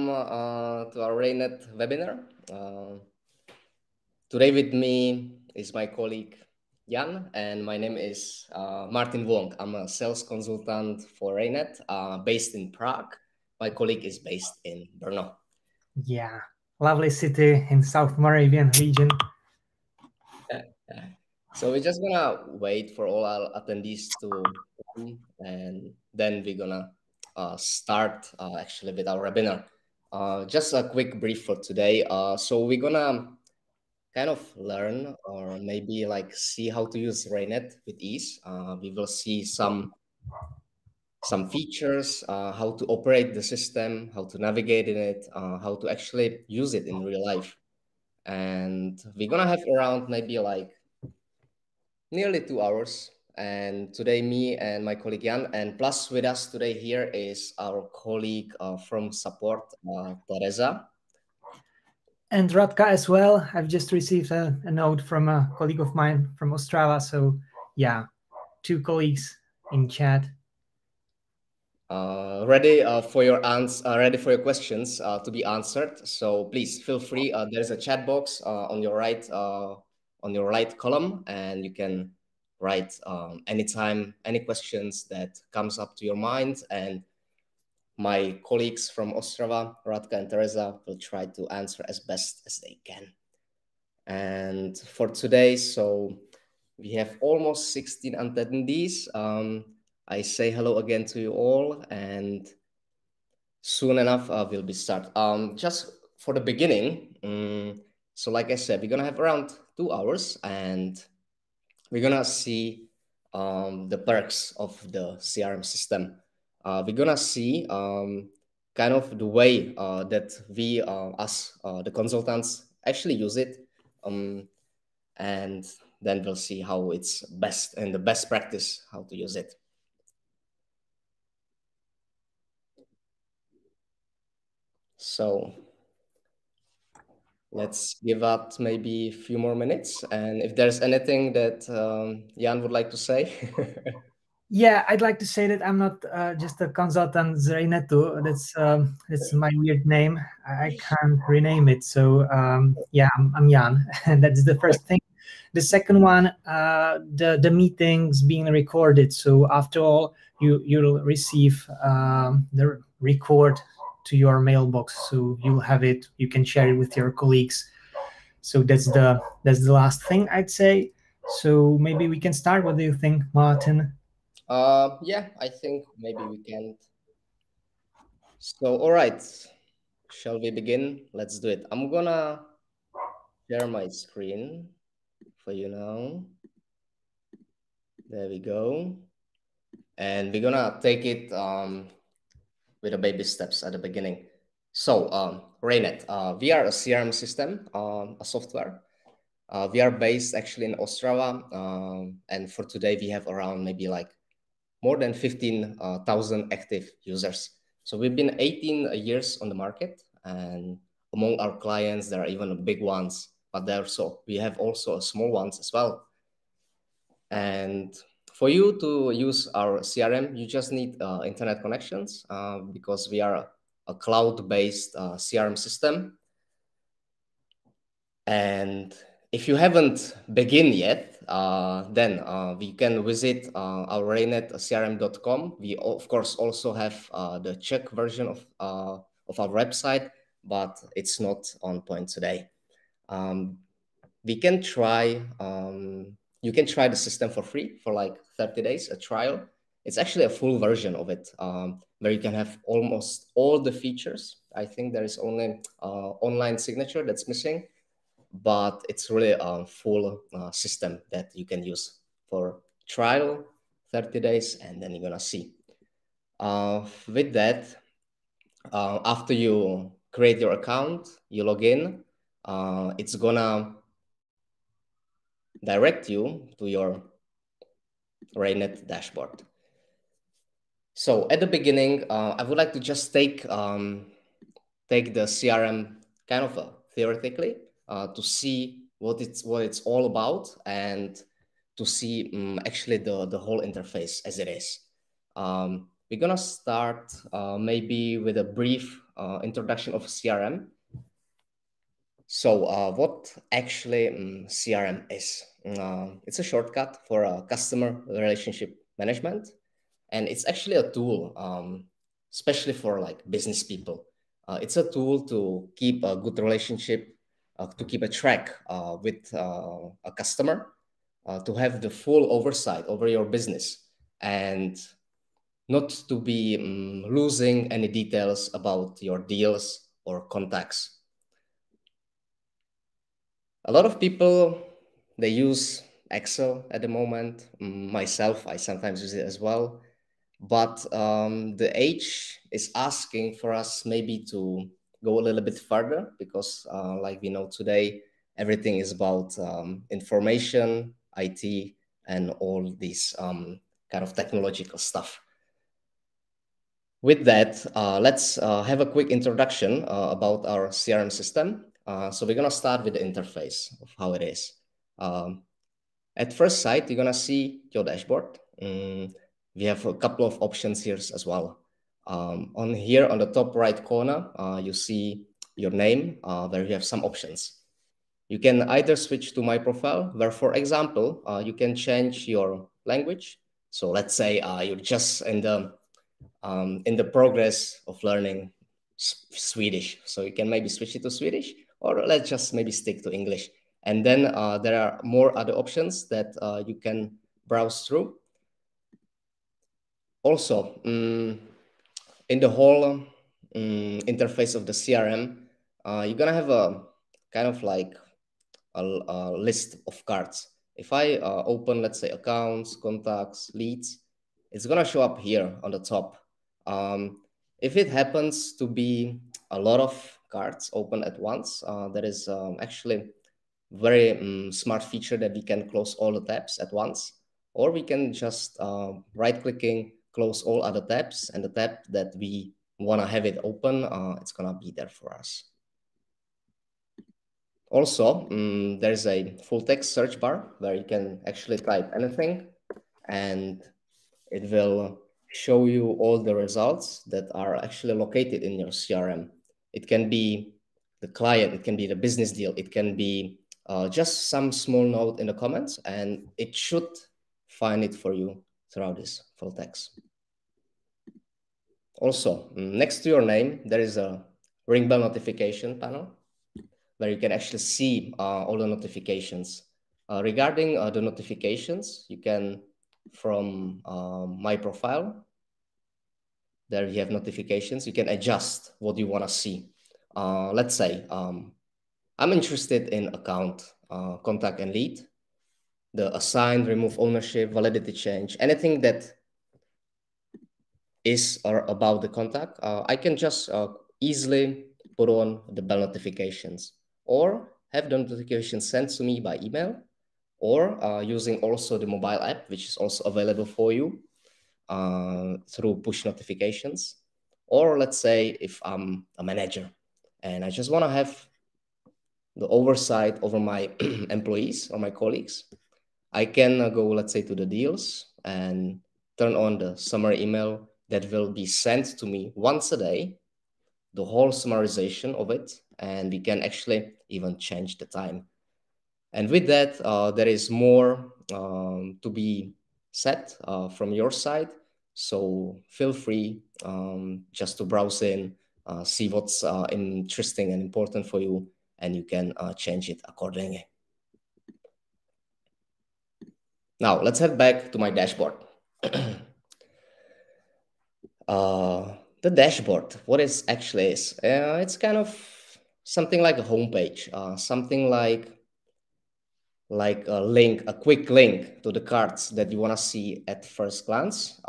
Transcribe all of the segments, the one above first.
welcome to our Raynet webinar. Today with me is my colleague Jan, and my name is Martin Wong. I'm a sales consultant for Raynet, based in Prague. My colleague is based in Brno. Yeah, lovely city in South Moravian region. So we're just gonna wait for all our attendees to come, and then we're gonna start actually with our webinar. Just a quick brief for today. So we're gonna kind of learn or maybe like see how to use Raynet with ease. We will see some features, how to operate the system, how to navigate in it, how to actually use it in real life. And we're gonna have around maybe like nearly 2 hours. And today, me and my colleague Jan, and plus with us today here is our colleague from support, Teresa. And Radka as well. I've just received a note from a colleague of mine from Ostrava. So yeah, 2 colleagues in chat. Ready for your ready for your questions to be answered. So please feel free. There's a chat box on your right column, and you can write anytime any questions that comes up to your mind, and my colleagues from Ostrava, Radka and Teresa, will try to answer as best as they can. And for today, so we have almost 16 attendees. I say hello again to you all, and soon enough we'll be start. Just for the beginning, so like I said, we're gonna have around 2 hours, and we're gonna see the perks of the CRM system. We're gonna see kind of the way that we, as the consultants, actually use it, and then we'll see how it's best and the best practice how to use it. So let's give out maybe a few more minutes, and if there's anything that Jan would like to say. Yeah, I'd like to say that I'm not just a consultant Zreinetu. That's my weird name. I can't rename it. So yeah, I'm Jan, and that's the first thing. The second one, the meetings being recorded. So after all, you'll receive the record to your mailbox. So you'll have it. You can share it with your colleagues. So that's the last thing I'd say. So maybe we can start. What do you think, Martin? Yeah, I think maybe we can. So, all right, shall we begin? Let's do it. I'm gonna share my screen for you now. There we go. And we're gonna take it with the baby steps at the beginning. So, Raynet, we are a CRM system, a software. We are based actually in Ostrava, and for today we have around maybe like more than 15,000 active users. So we've been 18 years on the market, and among our clients, there are even big ones, but we have also small ones as well. And for you to use our CRM, you just need internet connections because we are a cloud-based CRM system. And if you haven't begun yet, then we can visit our raynetcrm.com. We of course also have the Czech version of our website, but it's not on point today. We can try. You can try the system for free for like 30 days, a trial. It's actually a full version of it, where you can have almost all the features. I think there is only online signature that's missing, but it's really a full system that you can use for trial, 30 days, and then you're gonna see. With that, after you create your account, you log in, it's gonna direct you to your Raynet dashboard. So at the beginning, I would like to just take the CRM kind of theoretically to see what it's all about, and to see actually the whole interface as it is. we're gonna start maybe with a brief introduction of CRM. So, what actually CRM is? It's a shortcut for customer relationship management, and it's actually a tool, especially for like business people. It's a tool to keep a good relationship, to keep a track with a customer, to have the full oversight over your business, and not to be losing any details about your deals or contacts. A lot of people, they use Excel at the moment. Myself, I sometimes use it as well. But the age is asking for us maybe to go a little bit further because, like we know today, everything is about information, IT, and all these kind of technological stuff. With that, let's have a quick introduction about our CRM system. So we're going to start with the interface of how it is. At first sight, you're going to see your dashboard. We have a couple of options here as well. On here, on the top right corner, you see your name, where you have some options. You can either switch to My Profile, where, for example, you can change your language. So let's say you're just in the progress of learning Swedish. So you can maybe switch it to Swedish, or let's just maybe stick to English. And then there are more other options that you can browse through. Also, in the whole interface of the CRM, you're gonna have a kind of like a list of cards. If I open, let's say, accounts, contacts, leads, it's gonna show up here on the top. If it happens to be a lot of cards open at once, there is actually very smart feature that we can close all the tabs at once, or we can just right-clicking, close all other tabs, and the tab that we want to have it open, it's gonna be there for us. Also, there's a full text search bar where you can actually type anything and it will show you all the results that are actually located in your CRM. It can be the client, it can be the business deal, it can be just some small note in the comments, and it should find it for you throughout this full text. Also, next to your name, there is a ring bell notification panel where you can actually see all the notifications. Regarding the notifications, you can, from My Profile, there you have notifications, you can adjust what you want to see. Let's say I'm interested in account, contact and lead, the assign, remove ownership, validity change, anything that is or about the contact, I can just easily put on the bell notifications or have the notifications sent to me by email or using also the mobile app, which is also available for you through push notifications. Or let's say if I'm a manager and I just want to have the oversight over my employees or my colleagues, I can go, let's say, to the deals and turn on the summary email that will be sent to me once a day, the whole summarization of it, and we can actually even change the time. And with that, there is more to be said from your side. So feel free just to browse in, see what's interesting and important for you, and you can change it accordingly. Now, let's head back to my dashboard. The dashboard, what it actually is, it's kind of something like a homepage, something like a link, a quick link to the cards that you want to see at first glance.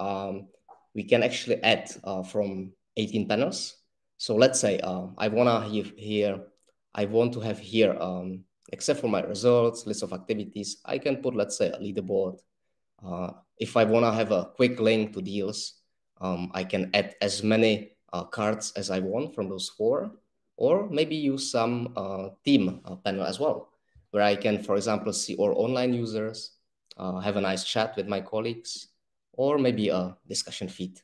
We can actually add from 18 panels. So let's say I want to have here, except for my results, list of activities, I can put, let's say, a leaderboard. If I want to have a quick link to deals, I can add as many cards as I want from those four, or maybe use some team panel as well, where I can, for example, see all online users, have a nice chat with my colleagues, or maybe a discussion feed.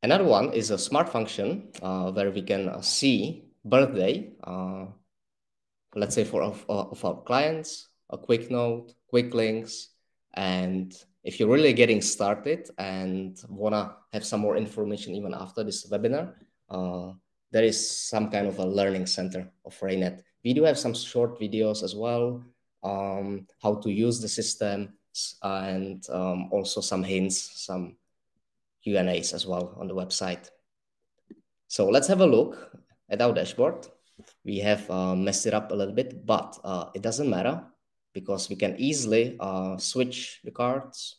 Another one is a smart function where we can see birthday, let's say for of our clients, a quick note, quick links, and if you're really getting started and wanna have some more information even after this webinar, there is some kind of a learning center of Raynet. We do have some short videos as well, how to use the system, and also some hints, some Q&As as well on the website. So let's have a look at our dashboard. We have messed it up a little bit, but it doesn't matter because we can easily switch the cards.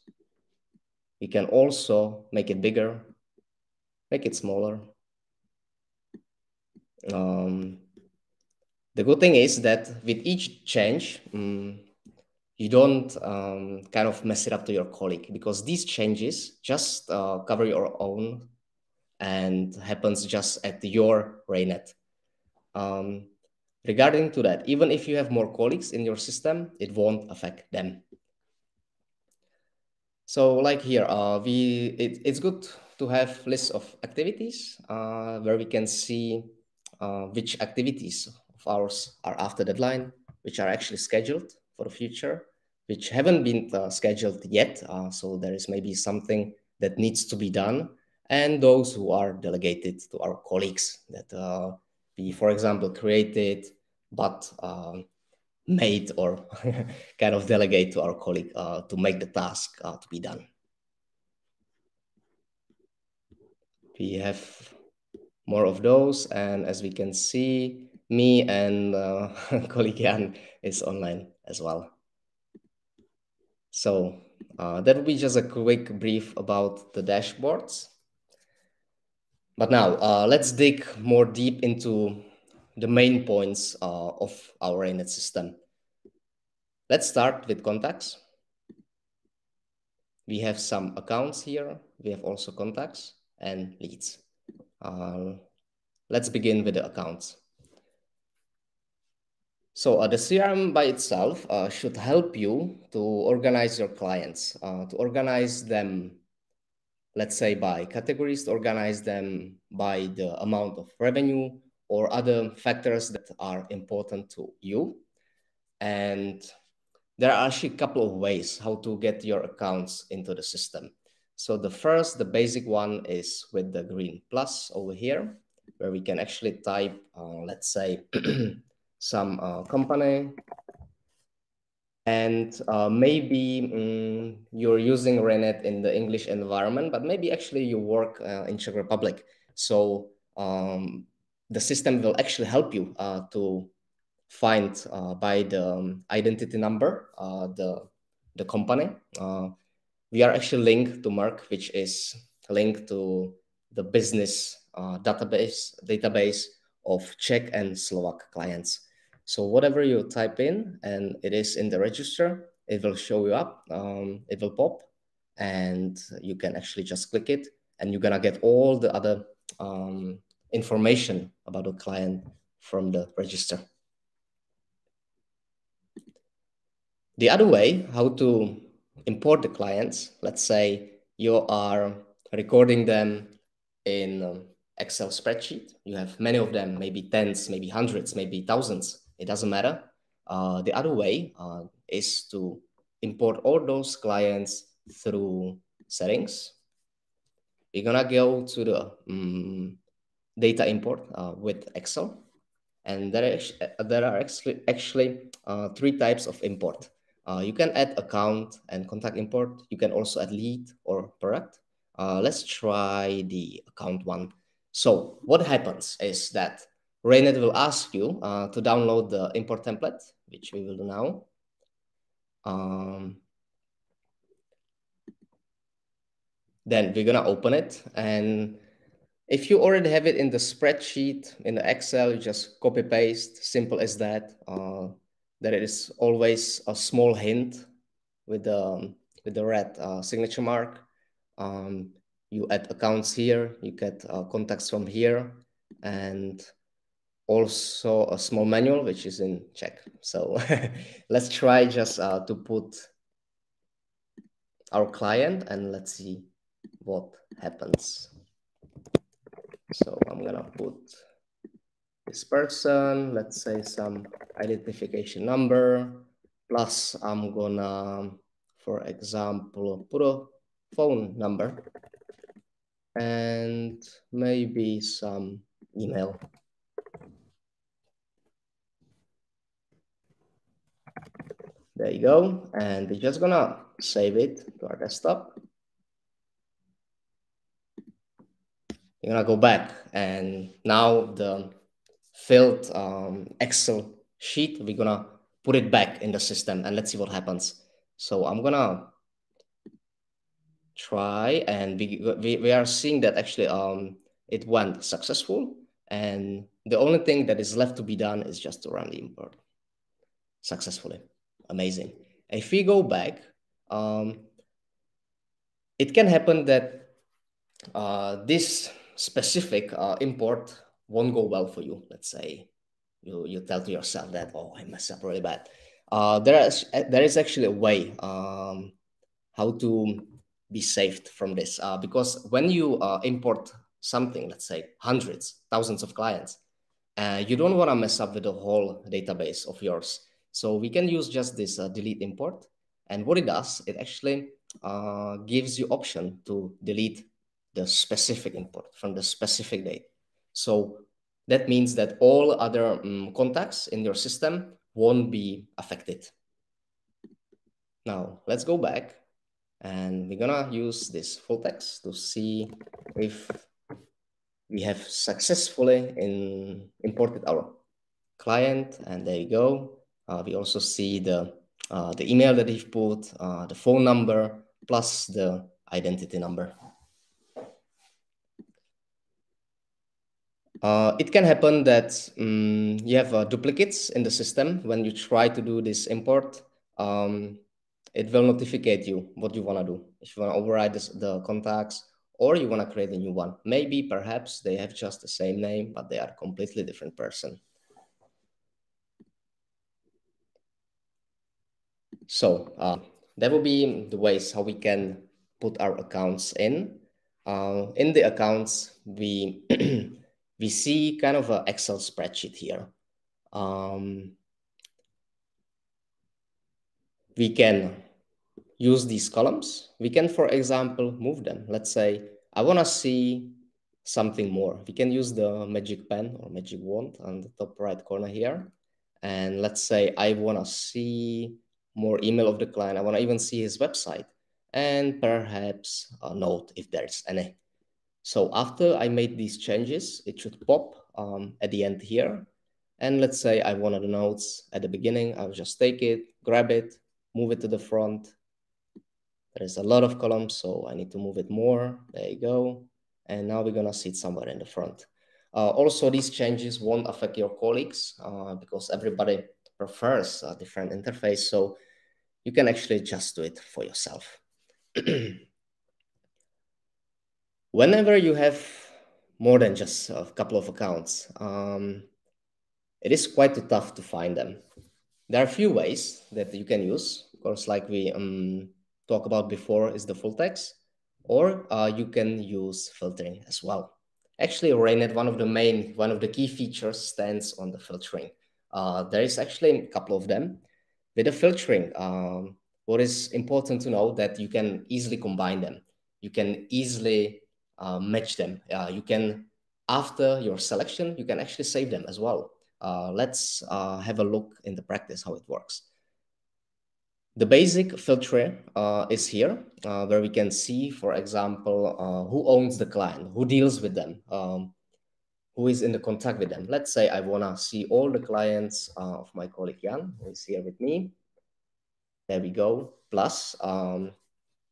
We can also make it bigger, make it smaller. The good thing is that with each change, you don't kind of mess it up to your colleague, because these changes just cover your own and happens just at your Raynet. Regarding to that, even if you have more colleagues in your system, it won't affect them. So like here, it's good to have lists of activities where we can see which activities of ours are after deadline, which are actually scheduled for the future, which haven't been scheduled yet. So there is maybe something that needs to be done, and those who are delegated to our colleagues that we, for example, created but made or kind of delegate to our colleague to make the task to be done. We have more of those, and as we can see, me and colleague Jan is online as well. So that will be just a quick brief about the dashboards. But now let's dig more deep into the main points of our Raynet system. Let's start with contacts. We have some accounts here. We have also contacts and leads. Let's begin with the accounts. So the CRM by itself should help you to organize your clients, to organize them, let's say by categories, to organize them by the amount of revenue or other factors that are important to you. And there are actually a couple of ways how to get your accounts into the system. So the basic one is with the green plus over here, where we can actually type, let's say, some company. And maybe you're using Raynet in the English environment, but maybe actually you work in Czech Republic. So the system will actually help you to find by the identity number the company. We are actually linked to Merck, which is linked to the business database of Czech and Slovak clients. So whatever you type in and it is in the register, it will show you up, it will pop, and you can actually just click it, and you're gonna get all the other information about the client from the register. The other way, how to import the clients, let's say you are recording them in Excel spreadsheet. You have many of them, maybe tens, maybe hundreds, maybe thousands. It doesn't matter. The other way is to import all those clients through settings. We're gonna go to the data import with Excel. And there are actually three types of import. You can add account and contact import. You can also add lead or product. Let's try the account one. So what happens is that Raynet will ask you to download the import template, which we will do now. Then we're gonna open it, and if you already have it in the spreadsheet, in the Excel, you just copy paste, simple as that. There is always a small hint with the red signature mark. You add accounts here, you get contacts from here, and also a small manual, which is in Czech. So let's try just to put our client, and let's see what happens. So I'm gonna put this person, let's say some identification number, plus I'm gonna, for example, put a phone number and maybe some email. There you go. And we're just gonna save it to our desktop. You're gonna go back, and now the filled Excel sheet, we're gonna put it back in the system, and let's see what happens. So I'm gonna try, and we are seeing that actually it went successful, and the only thing that is left to be done is just to run the import successfully. Amazing. If we go back, it can happen that this specific import won't go well for you. Let's say you tell to yourself that, oh, I messed up really bad. There is actually a way how to be saved from this, because when you import something, let's say hundreds, thousands of clients, you don't want to mess up with the whole database of yours. So we can use just this delete import. And what it does, it actually gives you option to delete the specific import from the specific date. So that means that all other contacts in your system won't be affected. Now let's go back, and we're gonna use this full text to see if we have successfully imported our client. And there you go. We also see the email that we've put, the phone number, plus the identity number. It can happen that you have duplicates in the system. When you try to do this import, it will notificate you what you want to do. If you want to override the contacts, or you want to create a new one. Maybe, perhaps, they have just the same name, but they are a completely different person. So that will be the ways how we can put our accounts in. In the accounts, we we see kind of an Excel spreadsheet here. We can use these columns. We can, for example, move them. Let's say I want to see something more. We can use the magic pen or magic wand on the top right corner here. And let's say I want to see more email of the client. I want to even see his website, and perhaps a note if there's any. So after I made these changes, it should pop at the end here. And let's say I wanted the notes at the beginning. I'll just take it, grab it, move it to the front. There's a lot of columns, so I need to move it more. There you go. And now we're gonna see it somewhere in the front. Also, these changes won't affect your colleagues because everybody prefers a different interface. So you can actually just do it for yourself. Whenever you have more than just a couple of accounts, it is quite tough to find them. There are a few ways that you can use. Of course, like we talked about before, is the full text, or you can use filtering as well. Actually, Raynet, one of the key features stands on the filtering. There is actually a couple of them. With the filtering, what is important to know that you can easily combine them. You can easily match them. You can, after your selection, you can actually save them as well. Let's have a look in the practice how it works. The basic filter is here, where we can see, for example, who owns the client, who deals with them, who is in the contact with them. Let's say I want to see all the clients of my colleague Jan, who is here with me. There we go. Plus,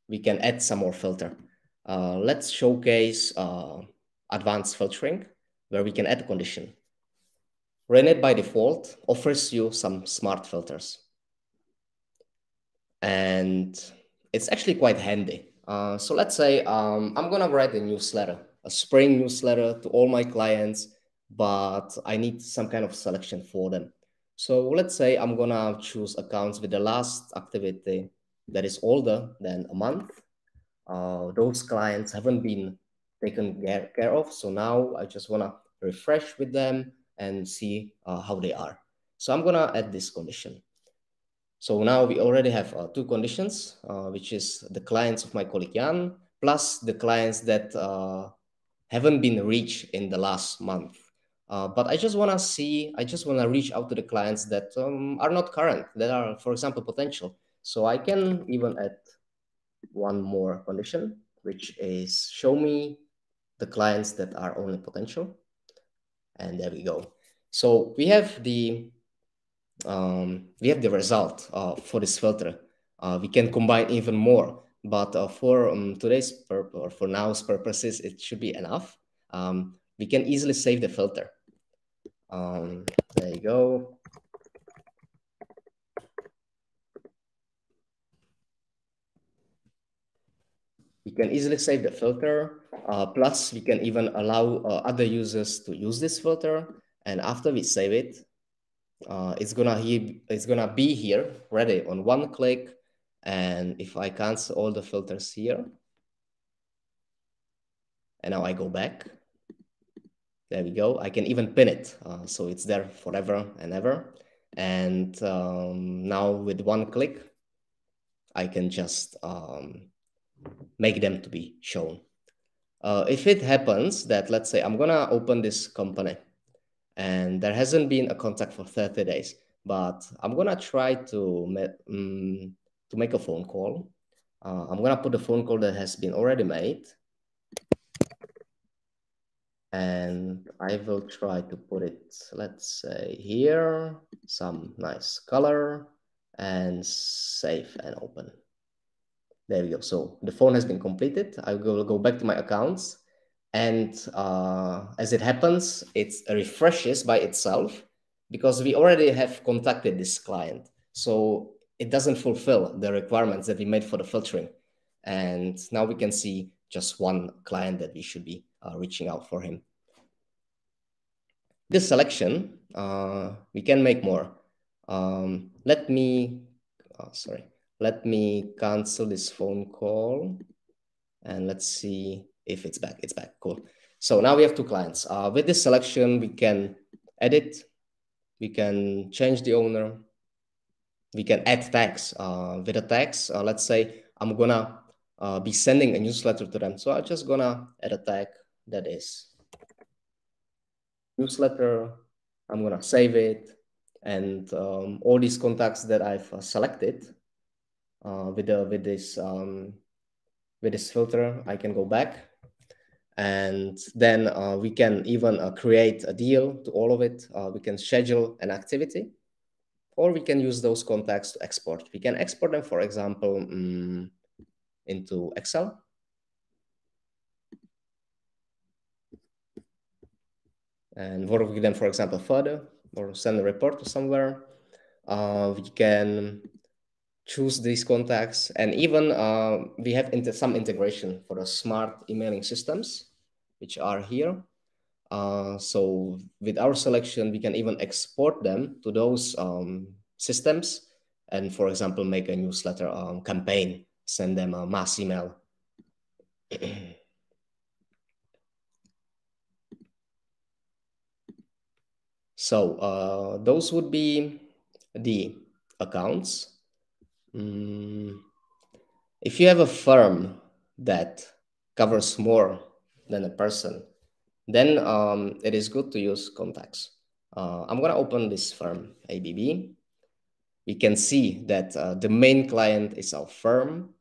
we can add some more filter. Let's showcase advanced filtering, where we can add a condition. Raynet by default offers you some smart filters. And it's actually quite handy. So let's say I'm gonna write a newsletter, a spring newsletter to all my clients, but I need some kind of selection for them. So let's say I'm gonna choose accounts with the last activity that is older than a month. Those clients haven't been taken care of. So now I just want to refresh with them and see how they are. So I'm going to add this condition. So now we already have two conditions, which is the clients of my colleague Jan plus the clients that haven't been reached in the last month. But I just want to see, I just want to reach out to the clients that are not current, that are, for example, potential. So I can even add one more condition, which is show me the clients that are only potential. And there we go. So we have the result for this filter. We can combine even more, but for today's or for now's purposes, it should be enough. We can easily save the filter. There you go. We can easily save the filter. Plus, we can even allow other users to use this filter. And after we save it, it's gonna be here ready on one click. And if I cancel all the filters here, and now I go back, there we go. I can even pin it, so it's there forever and ever. And now with one click, I can just make them to be shown. If it happens that, let's say, I'm gonna open this company and there hasn't been a contact for 30 days, but I'm gonna try to make a phone call. I'm gonna put the phone call that has been already made. And I will try to put it, let's say here, some nice color, and save and open. There we go. So the phone has been completed. I will go back to my accounts. And as it happens, it refreshes by itself because we already have contacted this client. So it doesn't fulfill the requirements that we made for the filtering. And now we can see just one client that we should be reaching out for him. This selection, we can make more. Let me cancel this phone call and let's see if it's back. It's back, cool. So now we have two clients. With this selection, we can edit, we can change the owner, we can add tags. With the tags, let's say I'm gonna be sending a newsletter to them. So I'm just gonna add a tag that is newsletter. I'm gonna save it, and all these contacts that I've selected with this filter, I can go back, and then we can even create a deal to all of it. We can schedule an activity, or we can use those contacts to export. We can export them, for example, into Excel. And work with them, for example, further, or send a report to somewhere. We can choose these contacts, and even we have some integration for the smart emailing systems, which are here. So with our selection, we can even export them to those systems, and for example, make a newsletter campaign, send them a mass email. So those would be the accounts. If you have a firm that covers more than a person, then it is good to use contacts. I'm going to open this firm, ABB. We can see that the main client is our firm,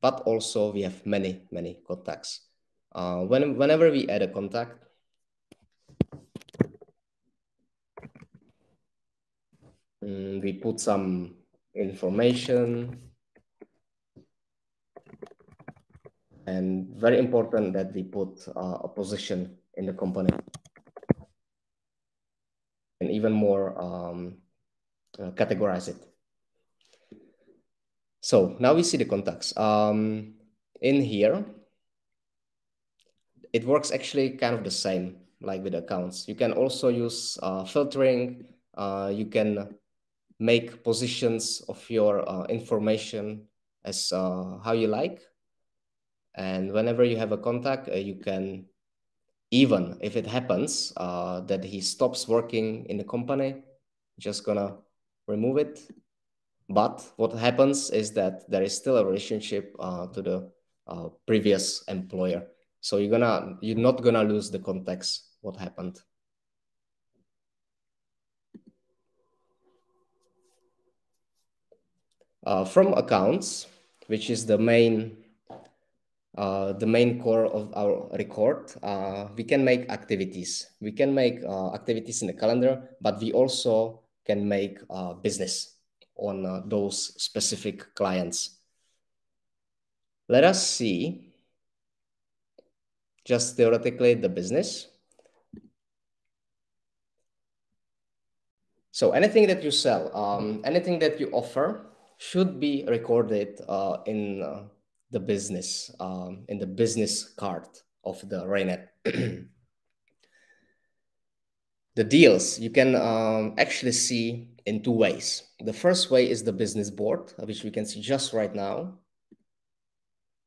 but also we have many, many contacts. Whenever we add a contact, we put some information, and very important that we put a position in the company, and even more categorize it. So now we see the contacts. In here, it works actually kind of the same like with accounts. You can also use filtering. You can make positions of your information as how you like. And whenever you have a contact, you can, even if it happens that he stops working in the company, just gonna remove it. But what happens is that there is still a relationship to the previous employer. So you're not gonna lose the context what happened. From accounts, which is the main core of our record, we can make activities. We can make activities in the calendar, but we also can make business on those specific clients. Let us see, just theoretically, the business. So anything that you sell, anything that you offer should be recorded in the business, in the business card of the Raynet. The deals you can actually see in two ways. The first way is the business board, which we can see just right now.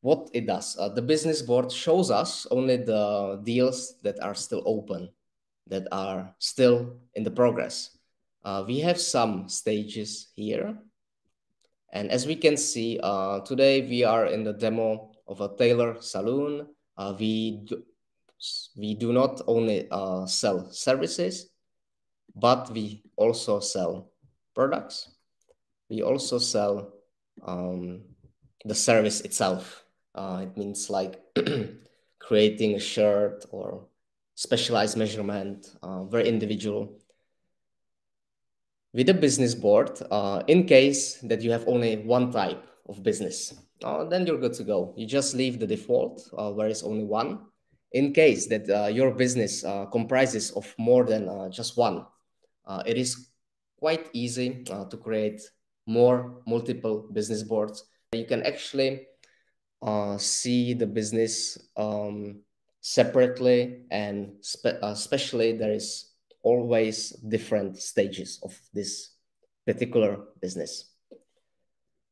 What it does, the business board shows us only the deals that are still open, that are still in the progress. We have some stages here. And as we can see, today we are in the demo of a tailor salon. We do not only sell services, but we also sell products. We also sell the service itself. It means like creating a shirt or specialized measurement, very individual. With a business board, in case that you have only one type of business, then you're good to go. You just leave the default where it's only one. In case that your business comprises of more than just one, it is quite easy to create more multiple business boards. You can actually see the business separately, and especially there is always different stages of this particular business.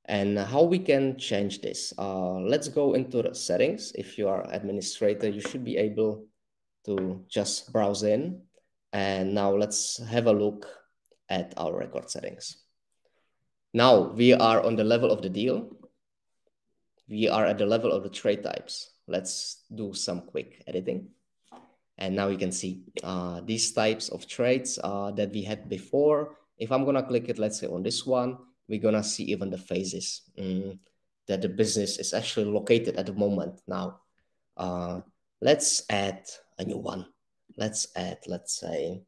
And how we can change this? Let's go into the settings. If you are administrator, you should be able to just browse in. And now let's have a look at our record settings. Now we are on the level of the deal. We are at the level of the trade types. Let's do some quick editing. And now you can see these types of trades that we had before. If I'm gonna click it, let's say on this one, we're gonna see even the phases that the business is actually located at the moment now. Let's add a new one. Let's add, let's say,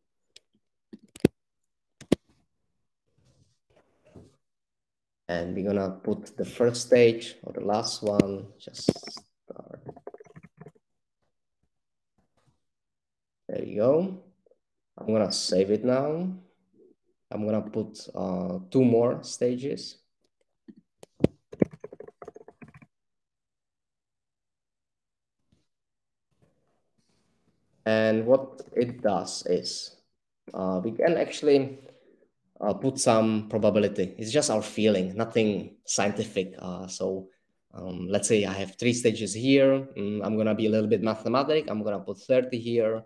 and we're gonna put the first stage or the last one, just start. There you go. I'm gonna save it now. I'm gonna put 2 more stages. And what it does is we can actually put some probability. It's just our feeling, nothing scientific. Let's say I have 3 stages here. I'm gonna be a little bit mathematic. I'm gonna put 30 here,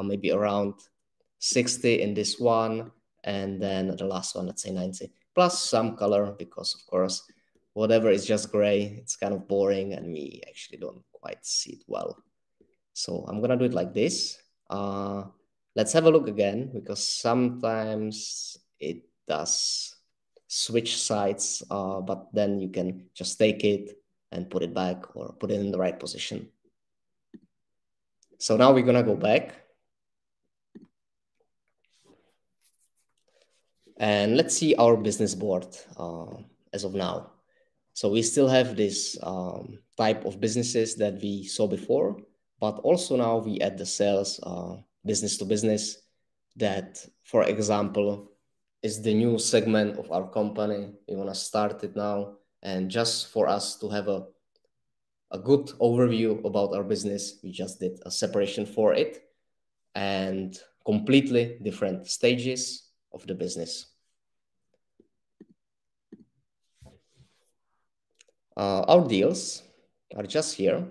maybe around 60 in this one, and then the last one, let's say 90, plus some color, because of course, whatever is just gray, it's kind of boring and we actually don't quite see it well. So I'm gonna do it like this. Let's have a look again, because sometimes it does switch sides, but then you can just take it and put it back or put it in the right position. So now we're gonna go back. And let's see our business board as of now. So we still have this type of businesses that we saw before, but also now we add the sales business to business that, for example, is the new segment of our company. We want to start it now. And just for us to have a good overview about our business, we just did a separation for it and completely different stages of the business. Our deals, are just here.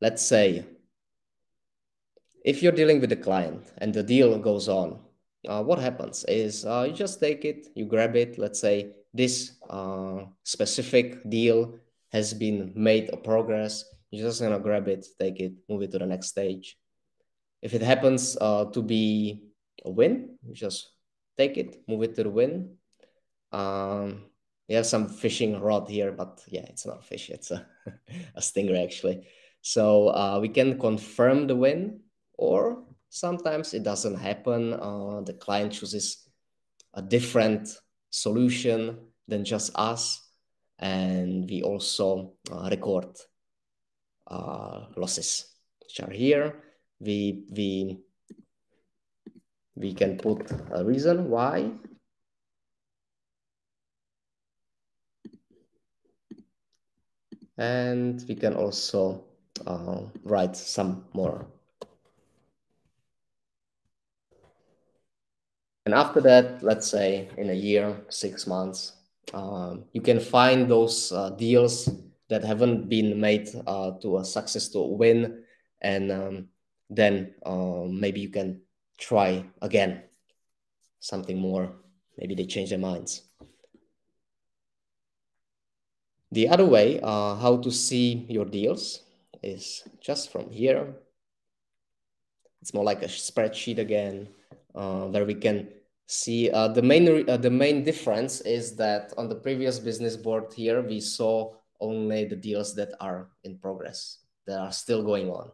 Let's say if you're dealing with a client and the deal goes on, what happens is you just take it, you grab it. Let's say this specific deal has been made a progress. You're just gonna grab it, take it, move it to the next stage. If it happens to be a win, you just take it, move it to the win. We have some fishing rod here, but yeah, it's not a fish, it's a, a stingray actually. So we can confirm the win, or sometimes it doesn't happen. The client chooses a different solution than just us, and we also record losses, which are here. We can put a reason why. And we can also write some more. And after that, let's say in a year, 6 months, you can find those deals that haven't been made to a success, to a win, and then maybe you can try again something more. Maybe they change their minds. The other way how to see your deals is just from here. It's more like a spreadsheet again, where we can see the main difference is that on the previous business board here, we saw only the deals that are in progress, that are still going on.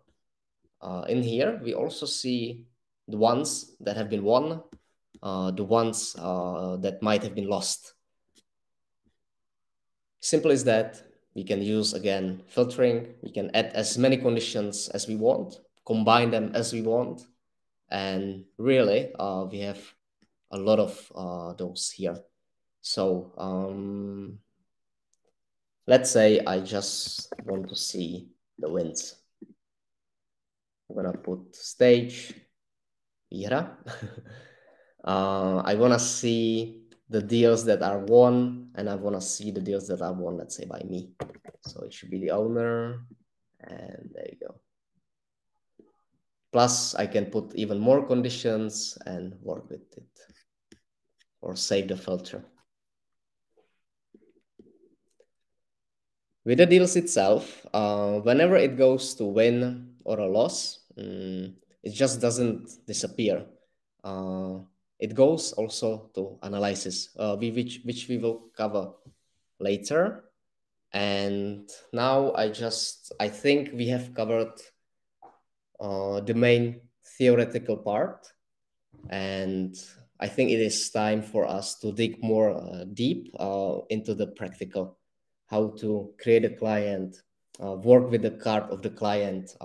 In here, we also see the ones that have been won, the ones that might have been lost. Simple as that. We can use, again, filtering. We can add as many conditions as we want, combine them as we want. And really, we have a lot of those here. So let's say I just want to see the wins. I'm gonna put stage, Ira. I wanna see the deals that are won, and I wanna see the deals that are won, let's say, by me. So it should be the owner, and there you go. Plus, I can put even more conditions and work with it, or save the filter. With the deals itself, whenever it goes to win or a loss, it just doesn't disappear. It goes also to analysis, which we will cover later. And now I think we have covered the main theoretical part, and I think it is time for us to dig more deep into the practical, how to create a client, work with the card of the client,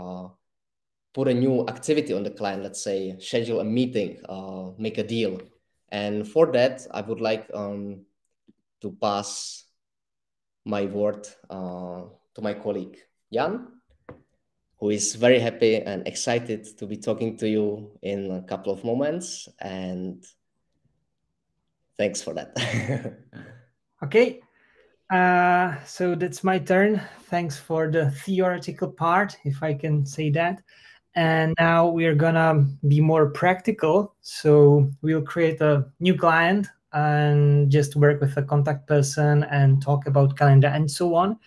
put a new activity on the client, let's say schedule a meeting, make a deal. And for that, I would like to pass my word to my colleague, Jan, who is very happy and excited to be talking to you in a couple of moments. And thanks for that. Okay. So that's my turn. Thanks for the theoretical part, if I can say that. And now we're gonna be more practical. So we'll create a new client and just work with a contact person and talk about calendar and so on.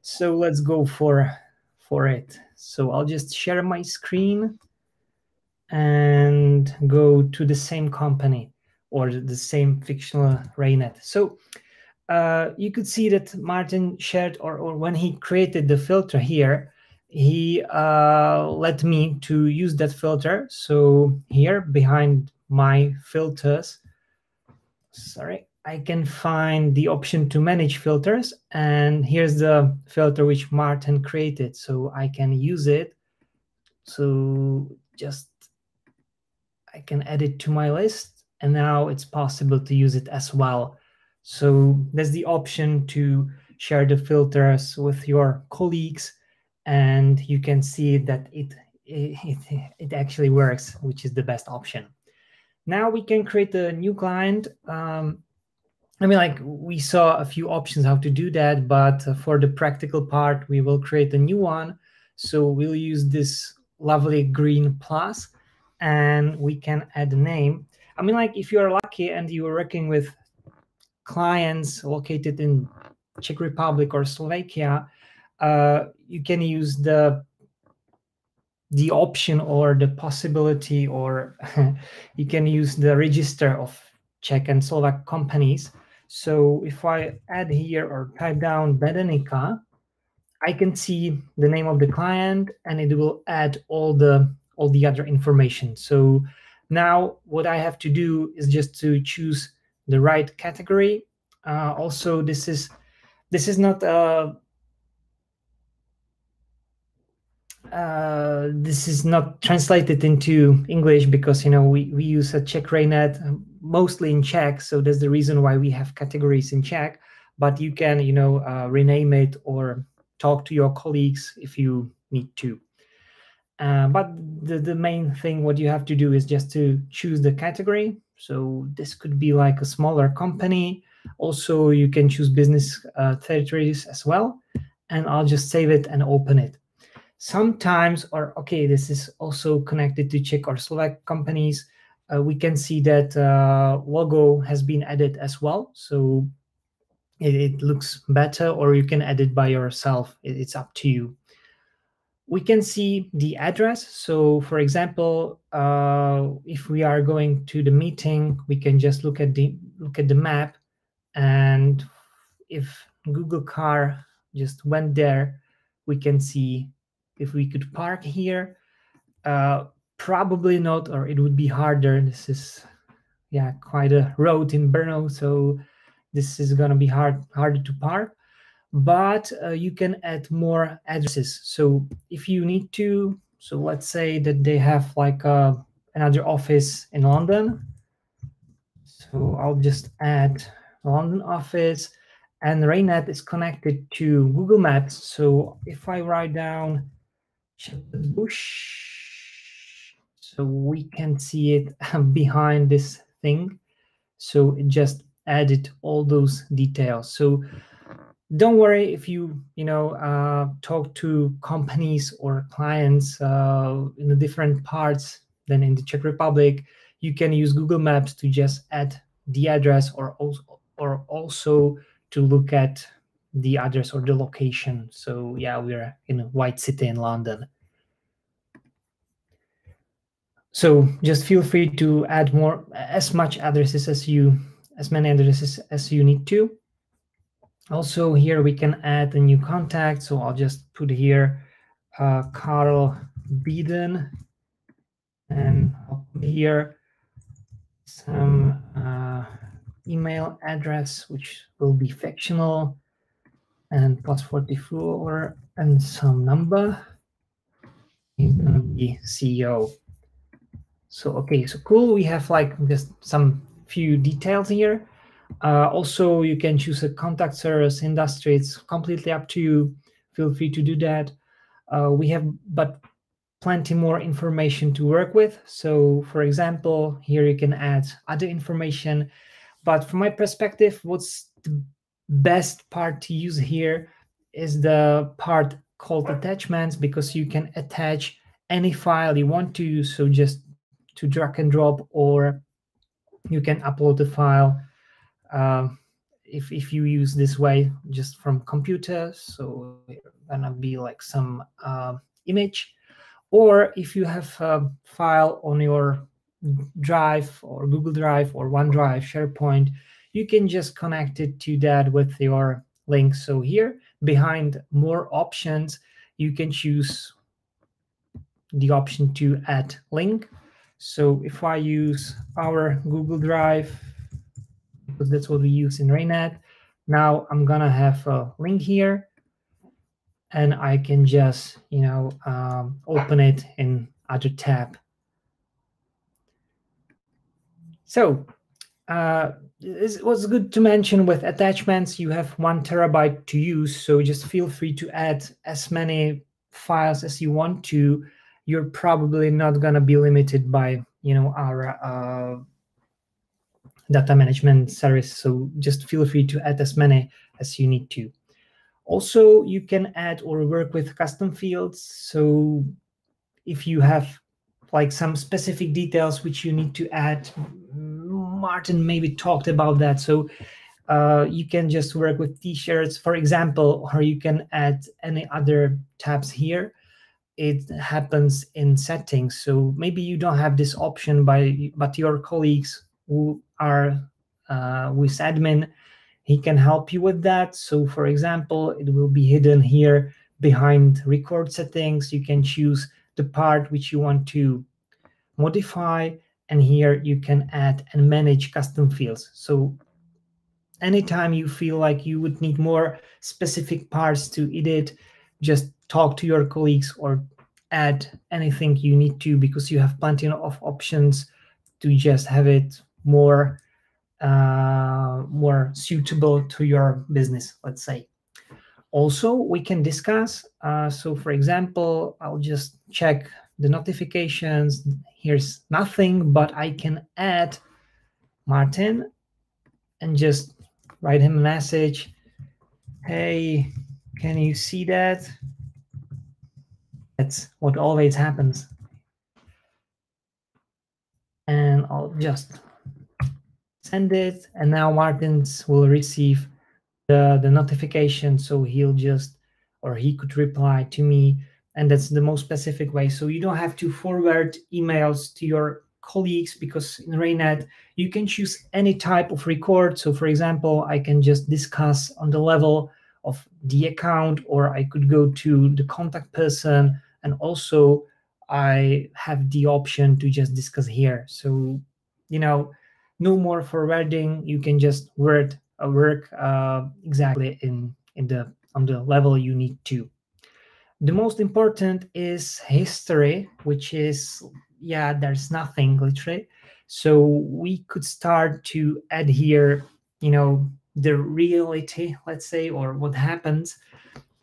So let's go for it. So I'll just share my screen and go to the same company or the same fictional Raynet. So you could see that Martin shared, or when he created the filter here, he let me to use that filter. So here behind my filters, sorry, I can find the option to manage filters. And here's the filter which Martin created. So I can use it. So just I can add it to my list, and now it's possible to use it as well. So there's the option to share the filters with your colleagues, and you can see that it actually works, which is the best option. Now we can create a new client. I mean, like we saw a few options how to do that, but for the practical part, we will create a new one. So we'll use this lovely green plus, and we can add a name. I mean, like if you're lucky and you are working with clients located in Czech Republic or Slovakia, you can use the option or the possibility, or you can use the register of Czech and Slovak companies. So if I add here or type down Bedenika, I can see the name of the client and it will add all the other information. So now what I have to do is just to choose the right category. Also, this is not this is not translated into English because we use a Czech Raynet mostly in Czech, so that's the reason why we have categories in Czech. But you can rename it or talk to your colleagues if you need to. But the main thing what you have to do is just to choose the category. So this could be like a smaller company. Also, you can choose business territories as well. And I'll just save it and open it. Sometimes, or okay, this is also connected to Czech or Slovak companies. We can see that logo has been added as well. So it looks better, or you can add it by yourself. It's up to you. We can see the address. So for example, if we are going to the meeting, we can just look at the map, and if Google car just went there, we can see if we could park here. Probably not, or it would be harder. This is quite a road in Brno, so this is gonna be harder to park. But you can add more addresses. So if you need to, so let's say that they have like another office in London. So I'll just add London office, and Raynet is connected to Google Maps. So if I write down Shepherd's Bush, so we can see it behind this thing. So it just added all those details. So don't worry if you talk to companies or clients in the different parts than in the Czech Republic. You can use Google Maps to just add the address, or also to look at the address or the location. So yeah, we're in a white city in London. So just feel free to add as many addresses as you need to. Also here we can add a new contact. So I'll just put here Carl Bieden, and I'll put here some email address, which will be fictional, and +44 and some number. He's gonna be CEO. So okay, so cool. We have like just some few details here. Also, you can choose a contact service industry. It's completely up to you. Feel free to do that. We have but plenty more information to work with. So for example, here you can add other information. But from my perspective, what's the best part to use here is the part called attachments, because you can attach any file you want to use. So just to drag and drop, or you can upload the file if you use this way just from computer. So gonna be like some image, or if you have a file on your Drive or Google Drive or OneDrive, SharePoint, you can just connect it to that with your link. So here behind more options, you can choose the option to add link. So if I use our Google Drive, because that's what we use in Raynet, now I'm gonna have a link here, and I can just open it in other tab. So it was good to mention, with attachments you have 1 terabyte to use, so just feel free to add as many files as you want to. You're probably not going to be limited by our data management service. So just feel free to add as many as you need to. Also, you can add or work with custom fields. So if you have like some specific details which you need to add, Martin maybe talked about that. So you can just work with t-shirts, for example, or you can add any other tabs here. It happens in settings. So maybe you don't have this option, but your colleagues who are with admin, he can help you with that. So for example, it will be hidden here behind record settings. You can choose the part which you want to modify, and here you can add and manage custom fields. So anytime you feel like you would need more specific parts to edit, just talk to your colleagues or add anything you need to, because you have plenty of options to just have it more suitable to your business, let's say. Also, we can discuss. So, for example, I'll just check the notifications. Here's nothing, but I can add Martin and just write him a message. Hey, can you see that? That's what always happens. And I'll just send it, and now Martins will receive the notification, so he'll just, or he could reply to me, and that's the most specific way. So you don't have to forward emails to your colleagues, because in Raynet you can choose any type of record. So for example, I can just discuss on the level of the account, or I could go to the contact person, and also I have the option to just discuss here. So no more forwarding. You can just work exactly in the on the level you need to. The most important is history, which is, yeah, there's nothing literally. So we could start to add here, the reality, let's say, or what happens.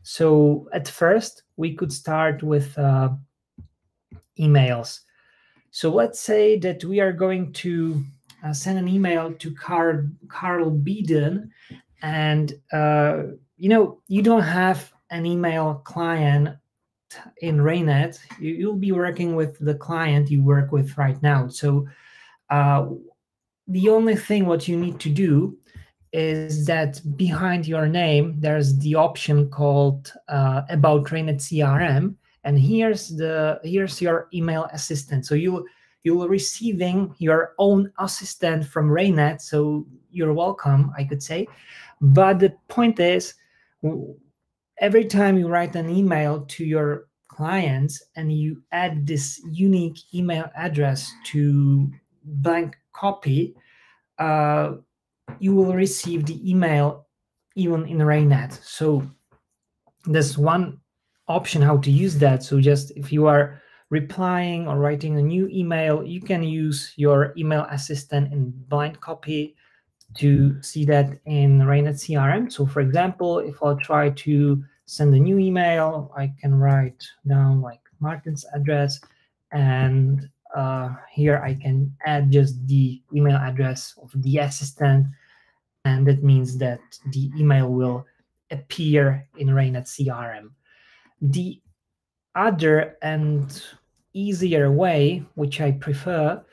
So at first we could start with emails. So let's say that we are going to send an email to Carl Beeden, and you don't have an email client in Raynet. You'll be working with the client you work with right now. So the only thing what you need to do is that behind your name there's the option called about Raynet CRM, and here's your email assistant. So you're receiving your own assistant from Raynet, so you're welcome, I could say. But the point is, every time you write an email to your clients and you add this unique email address to blank copy, you will receive the email even in Raynet. So there's one option how to use that. So just if you are replying or writing a new email, you can use your email assistant in blind copy to see that in Raynet CRM. So for example, if I'll try to send a new email, I can write down like Martin's address, and here I can add just the email address of the assistant, and that means that the email will appear in Raynet CRM. The other and easier way, which I prefer,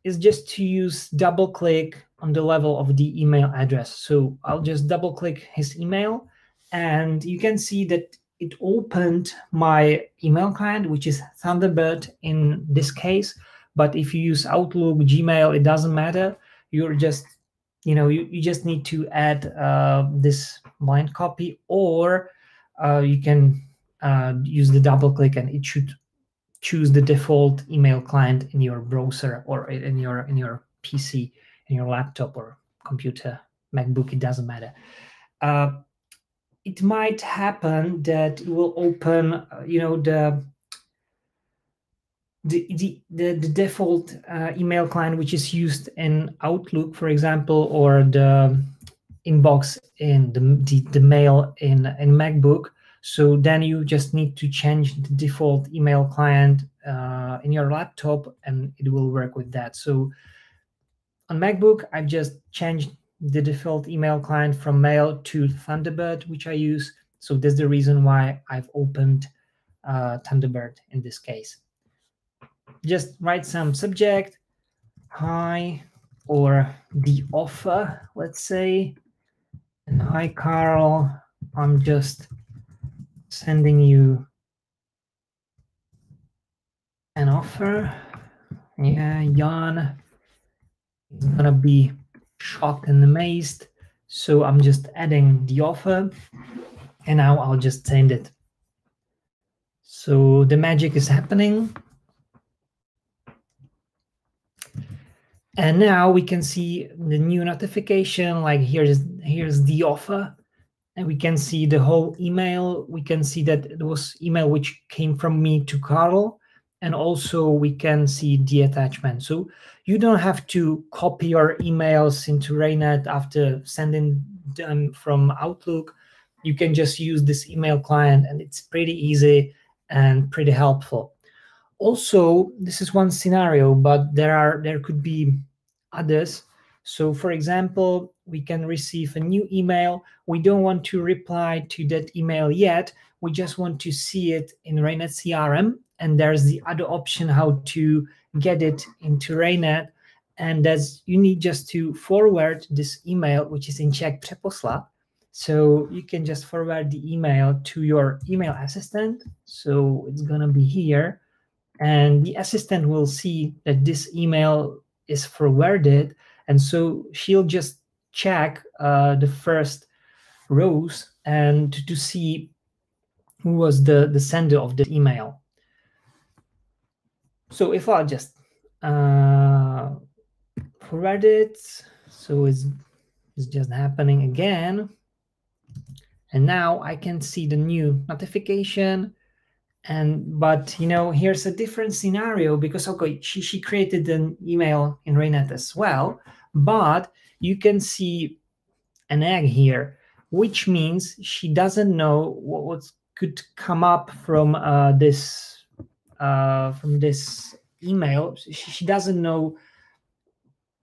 is just to use double click on the level of the email address. So I'll just double click his email, and you can see that it opened my email client, which is Thunderbird in this case. But if you use Outlook, Gmail, it doesn't matter. You're just you just need to add this blind copy, or you can use the double click, and it should choose the default email client in your browser or in your PC, in your laptop or computer, MacBook, it doesn't matter. It might happen that it will open the default email client which is used in Outlook, for example, or the inbox in the mail in MacBook. So then you just need to change the default email client in your laptop, and it will work with that. So on MacBook, I've just changed the default email client from Mail to Thunderbird, which I use. So that's the reason why I've opened Thunderbird in this case. Just write some subject, hi, or the offer, let's say. And hi, Carl, I'm just sending you an offer. Yeah, Jan is gonna be shocked and amazed. So I'm just adding the offer, and now I'll just send it. So the magic is happening. And now we can see the new notification, like here's the offer. And we can see the whole email. We can see that it was email which came from me to Carl. And also we can see the attachment. So you don't have to copy your emails into Raynet after sending them from Outlook. You can just use this email client, and it's pretty easy and pretty helpful. Also, this is one scenario, but there could be others. So for example, we can receive a new email. We don't want to reply to that email yet. We just want to see it in Raynet CRM. And there's the other option how to get it into Raynet. And that's you need just to forward this email, which is in Czech přeposlat. So you can just forward the email to your email assistant. So it's gonna be here. And the assistant will see that this email is forwarded, and so she'll just check the first rows and to see who was the sender of the email. So if I just forward it, so it's just happening again, and now I can see the new notification. But here's a different scenario, because okay, she created an email in Raynet as well, but you can see an egg here, which means she doesn't know what could come up from this email. She doesn't know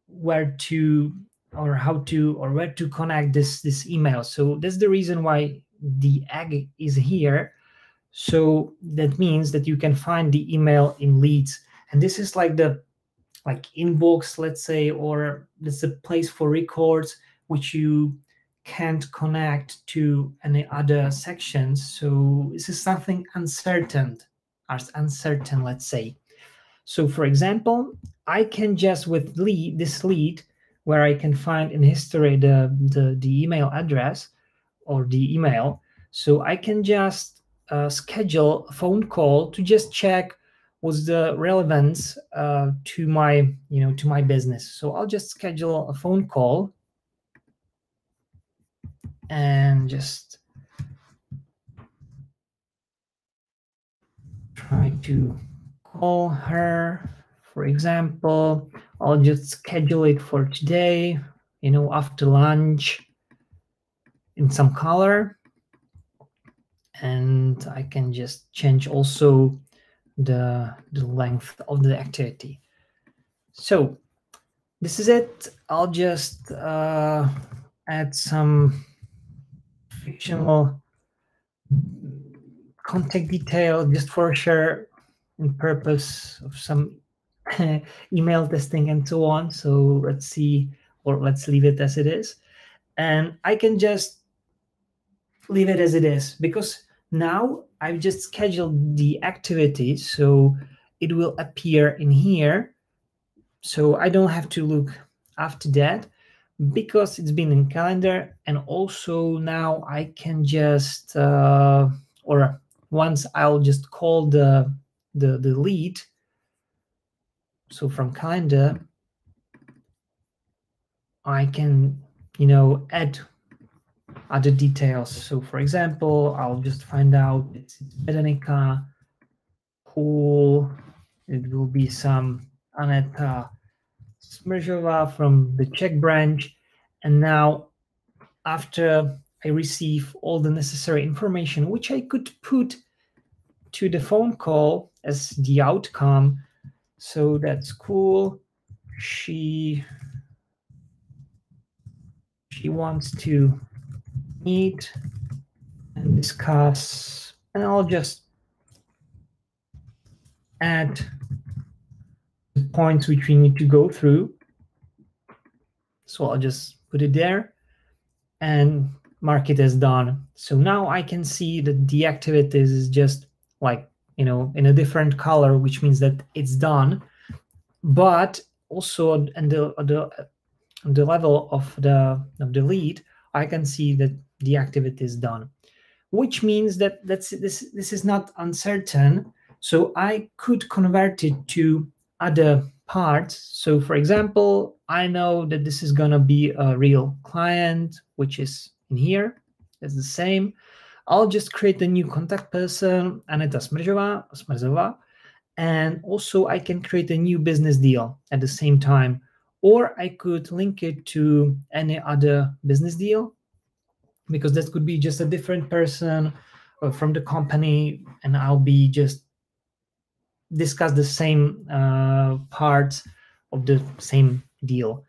where to or how to or where to connect this email. So that's the reason why the egg is here. So that means that you can find the email in leads, and this is like inbox, let's say, or it's a place for records which you can't connect to any other sections. So this is something uncertain, let's say. So for example, I can just with this lead, where I can find in history the email address or the email. So I can just schedule a phone call to just check what's the relevance to my business. So I'll just schedule a phone call and just try to call her. For example, I'll just schedule it for today, after lunch in some color. And I can just change also the length of the activity. So this is it. I'll just add some fictional contact detail just for sure in purpose of some email testing and so on. So let's see, or let's leave it as it is. And I can just leave it as it is, because now I've just scheduled the activity, so it will appear in here. So I don't have to look after that, because it's been in calendar. And also now I can just or once I'll just call the lead. So from calendar I can add other details. So for example, I'll just find out it's Berenika. Cool. It will be some Aneta Smrzhova from the Czech branch. And now after I receive all the necessary information, which I could put to the phone call as the outcome. So that's cool. She she wants to meet and discuss, and I'll just add the points which we need to go through. So I'll just put it there and mark it as done. So now I can see that the activities is just like, in a different color, which means that it's done. But also in the level of the lead, I can see that the activity is done, which means that this is not uncertain. So I could convert it to other parts. So for example, I know that this is going to be a real client, which is in here. It's the same. I'll just create a new contact person, Aneta Smrzova, and also I can create a new business deal at the same time, or I could link it to any other business deal, because that could be just a different person from the company, and I'll be just discuss the same parts of the same deal,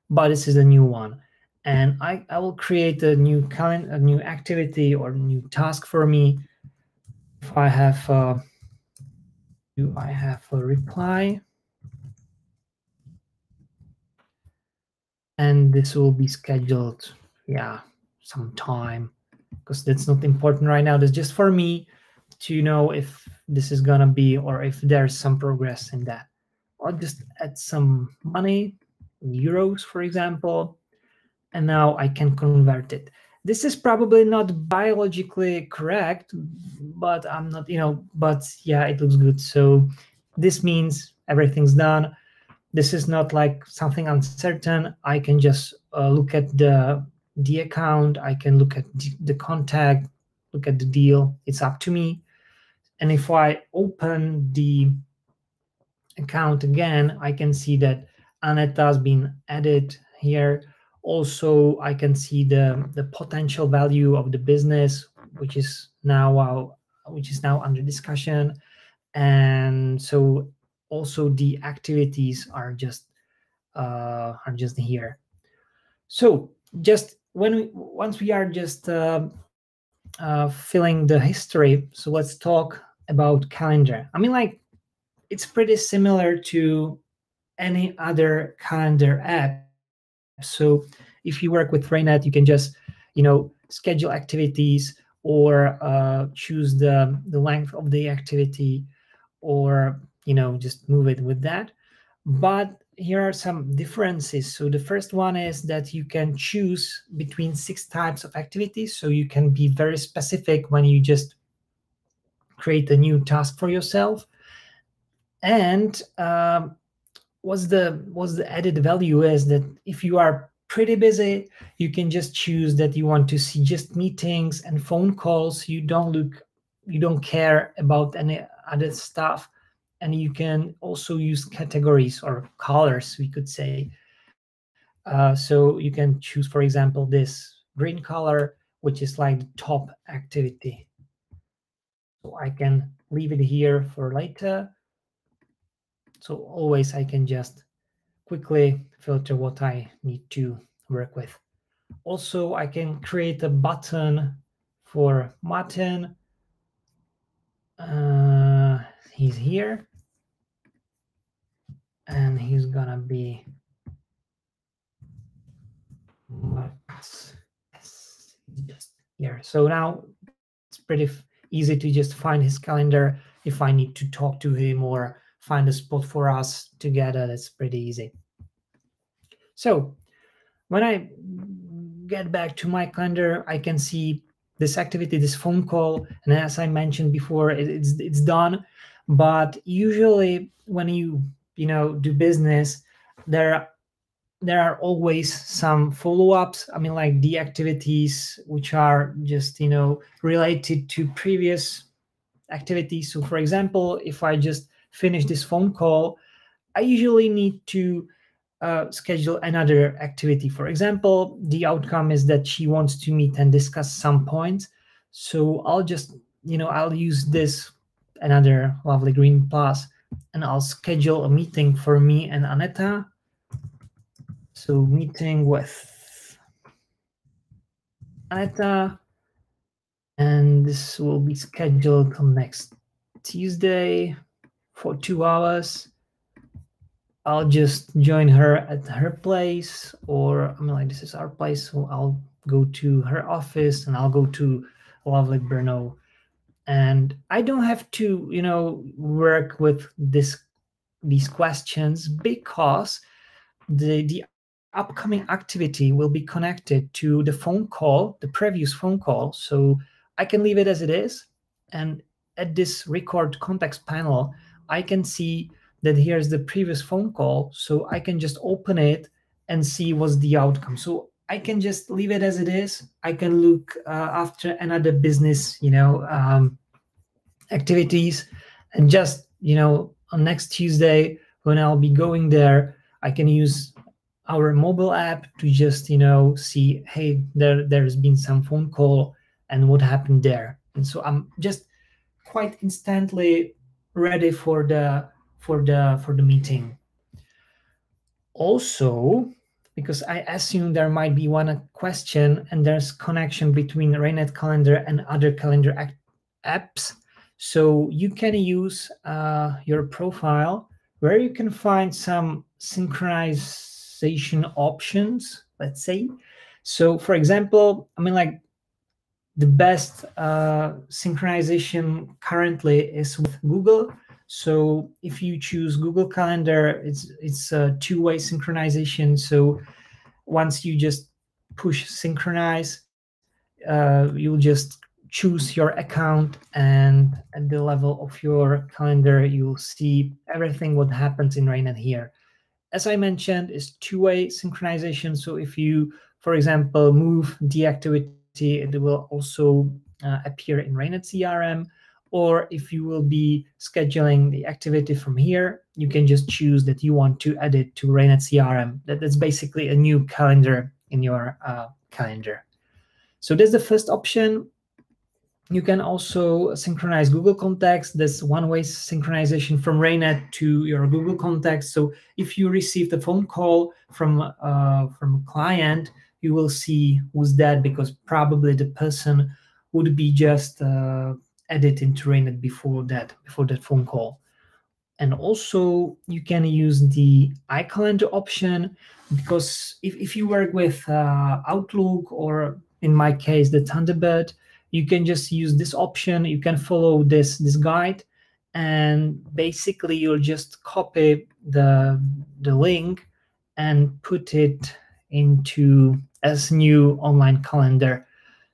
but this is a new one. And I will create a new a new activity or new task for me. If I have do I have a reply, and this will be scheduled, yeah, some time, because that's not important right now. That's just for me to know if this is gonna be, or if there's some progress in that. I'll just add some money, euros, for example, and now I can convert it. This is probably not biologically correct, but I'm not, but yeah, it looks good. So this means everything's done. This is not like something uncertain. I can just look at the account. I can look at the contact, look at the deal. It's up to me. And if I open the account again, I can see that Aneta has been added here. Also, I can see the potential value of the business, which is now under discussion. And so also the activities are just here. So just once we are just filling the history, so let's talk about calendar. I mean, like, it's pretty similar to any other calendar app. So if you work with Raynet, you can just, schedule activities, or choose the length of the activity, or just move it with that. But here are some differences. So the first one is that you can choose between 6 types of activities, so you can be very specific when you just create a new task for yourself. And what's the added value is that if you are pretty busy, you can just choose that you want to see just meetings and phone calls. You don't care about any other stuff. And you can also use categories or colors, we could say. So you can choose, for example, this green color, which is like the top activity. So I can leave it here for later. So always I can just quickly filter what I need to work with. Also, I can create a button for Martin. He's here, and he's gonna be just here. So now it's pretty easy to just find his calendar. If I need to talk to him or find a spot for us together, that's pretty easy. So when I get back to my calendar, I can see this activity, this phone call, and as I mentioned before, it's done. But usually when you do business, there are always some follow-ups. I mean, like the activities which are just related to previous activities. So for example, if I just finish this phone call, I usually need to schedule another activity. For example, the outcome is that she wants to meet and discuss some points. So I'll just, I'll use this another lovely green plus, and I'll schedule a meeting for me and Aneta. So meeting with Aneta, and this will be scheduled till next Tuesday for 2 hours. I'll just join her at her place, or I mean, like this is our place, so I'll go to her office and I'll go to lovely Brno. And I don't have to, work with these questions because the upcoming activity will be connected to the phone call, the previous phone call. So I can leave it as it is. And at this record context panel, I can see that here's the previous phone call. So I can just open it and see what's the outcome. So I can just leave it as it is. I can look after another business, activities, and just on next Tuesday when I'll be going there, I can use our mobile app to just see, hey, there's been some phone call and what happened there. And so I'm just quite instantly ready for the meeting. Also, because I assume there might be one question and there's connection between Raynet calendar and other calendar apps, so you can use your profile where you can find some synchronization options, let's say. So for example, I mean, like, the best synchronization currently is with Google. So if you choose Google Calendar, it's a two-way synchronization. So once you just push synchronize, you'll just choose your account, and at the level of your calendar, you'll see everything what happens in Raynet here. As I mentioned, is two-way synchronization. So if you, for example, move the activity, it will also appear in Raynet CRM. Or if you will be scheduling the activity from here, you can just choose that you want to add it to Raynet CRM. That's basically a new calendar in your calendar. So that's the first option. You can also synchronize Google Contacts. That's one-way synchronization from Raynet to your Google Contacts. So if you received a phone call from a client, you will see who's that, because probably the person would be just added into Raynet before that phone call. And also you can use the iCalendar option, because if you work with Outlook, or in my case the Thunderbird, you can just use this option. You can follow this guide, and basically you'll just copy the link and put it into as new online calendar.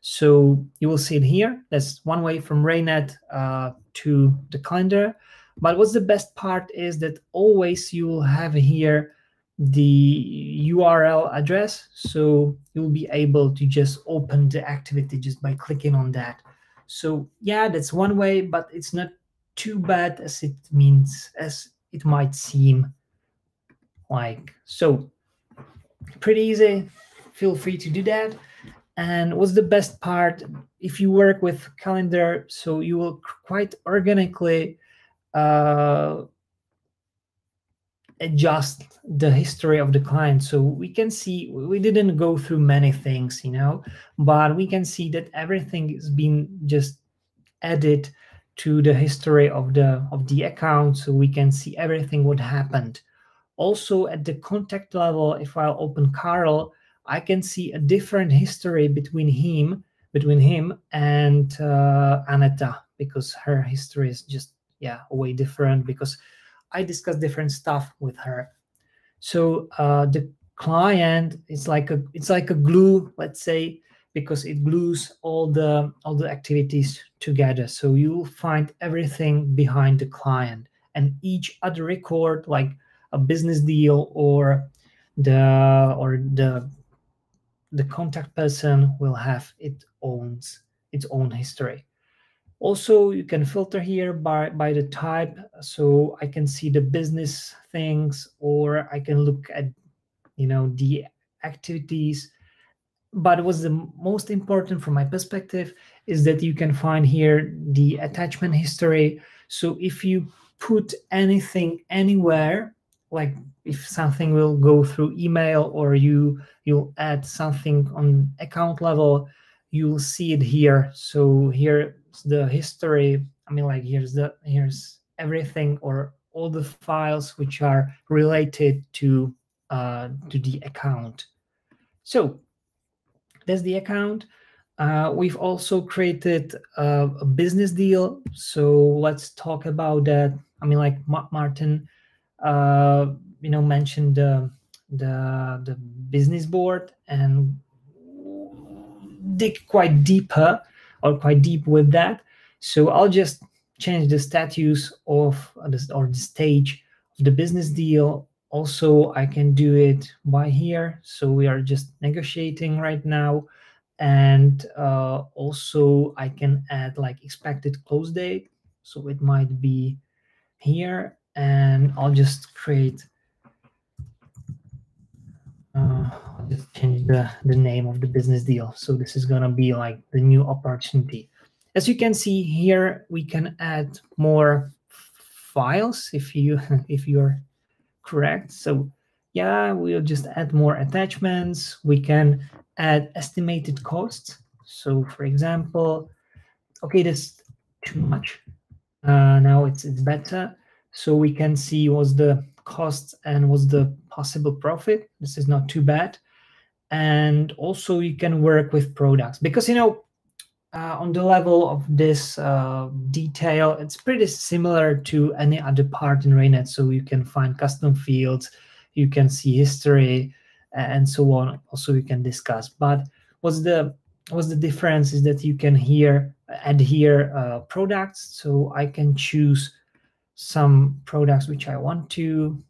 So you will see it here. That's one way from Raynet to the calendar. But what's the best part is that always you will have here the URL address. So you'll be able to just open the activity just by clicking on that. So yeah, that's one way, but it's not too bad as it might seem like. So pretty easy. Feel free to do that. And what's the best part? If you work with calendar, so you will quite organically adjust the history of the client. So we can see we didn't go through many things, but we can see that everything is being just added to the history of the account, so we can see everything what happened. Also at the contact level, if I'll open Carl, I can see a different history between him and Aneta, because her history is just way different, because I discuss different stuff with her. So the client is like a glue, let's say, because it glues all the activities together. So you'll find everything behind the client, and each other record, like a business deal or the contact person, will have its own history. Also, you can filter here by the type, so I can see the business things, or I can look at the activities. But what's the most important from my perspective is that you can find here the attachment history. So if you put anything anywhere, like if something will go through email, or you'll add something on account level, you'll see it here. So here's the history. I mean, like here's everything, or all the files which are related to the account. So that's the account. We've also created a business deal. So let's talk about that. I mean, like Martin, mentioned the business board and dig quite deeper or quite deep with that. So I'll just change the status of this, or the stage of the business deal. Also, I can do it by here. So we are just negotiating right now. And also I can add like expected close date. So it might be here, and I'll just create I'll just change the name of the business deal. So this is gonna be like the new opportunity. As you can see here, we can add more files if you if you're correct. So yeah, we'll just add more attachments. We can add estimated costs. So for example, okay, that's too much. Now it's better. So we can see what's the cost and what's the possible profit. This is not too bad. And also you can work with products, because on the level of this detail, it's pretty similar to any other part in Raynet. So you can find custom fields, you can see history, and so on. Also, you can discuss. But what's the difference is that you can here add here products. So I can choose some products which I want to,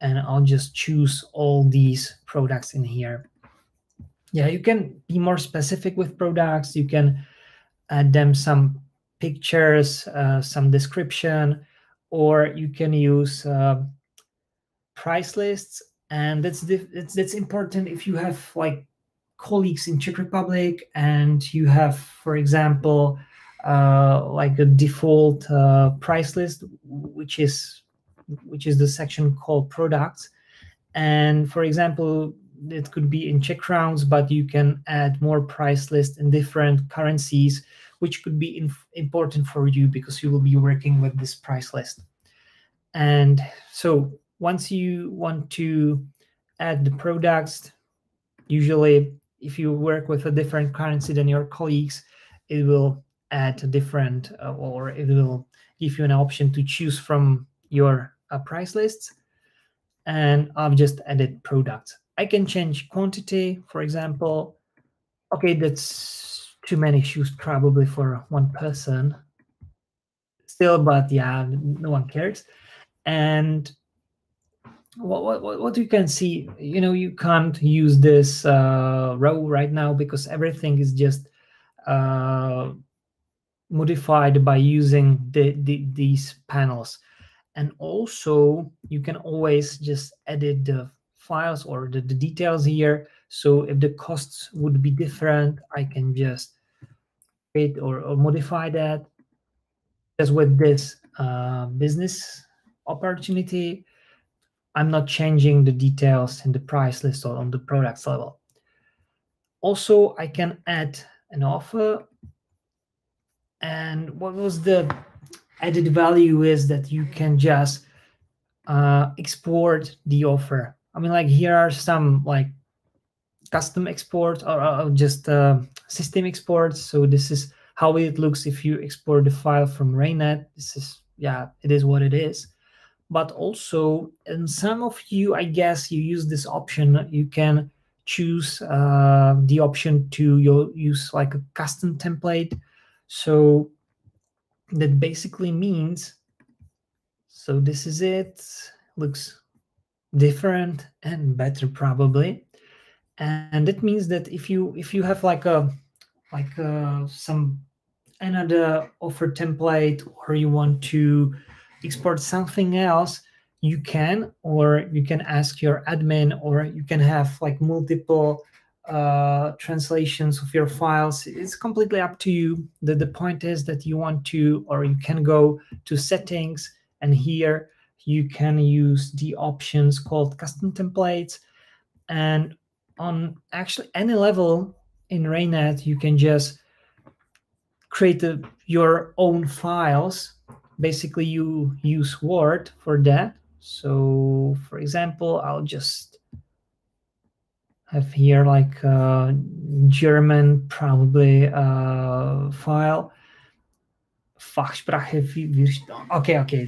and I'll just choose all these products in here. Yeah, you can be more specific with products. You can add them some pictures, some description, or you can use price lists. And that's important if you have like colleagues in Czech Republic, and you have, for example, like a default price list, which is the section called products. And for example, it could be in Czech crowns, but you can add more price lists in different currencies, which could be important for you because you will be working with this price list. And so once you want to add the products, usually if you work with a different currency than your colleagues, it will add a different or it will give you an option to choose from your price lists. And I've just added products. I can change quantity, for example. Okay, that's too many shoes probably for one person still, but yeah, no one cares. And what you can see, you can't use this row right now because everything is just uh, modified by using these panels. And also you can always just edit the files or the details here. So if the costs would be different, I can just create or modify that. Just with this business opportunity, I'm not changing the details in the price list or on the products level. Also, I can add an offer. And what was the added value is that you can just export the offer. I mean, like here are some like custom exports or just system exports. So this is how it looks if you export the file from Raynet. This is, yeah, it is what it is. But also, and some of you, I guess, you use this option. You can choose the option to use like a custom template. So that basically means, so this is it. Looks different and better probably. And it means that if you have some another offer template, or you want to export something else, you can, or you can ask your admin, or you can have like multiple translations of your files. It's completely up to you. The point is that you want to, or you can go to settings, and here you can use the options called custom templates. And on actually any level in Raynet, you can just create your own files. Basically, you use Word for that. So, for example, I'll just have here like a German probably file. Fachsprache. Okay, okay.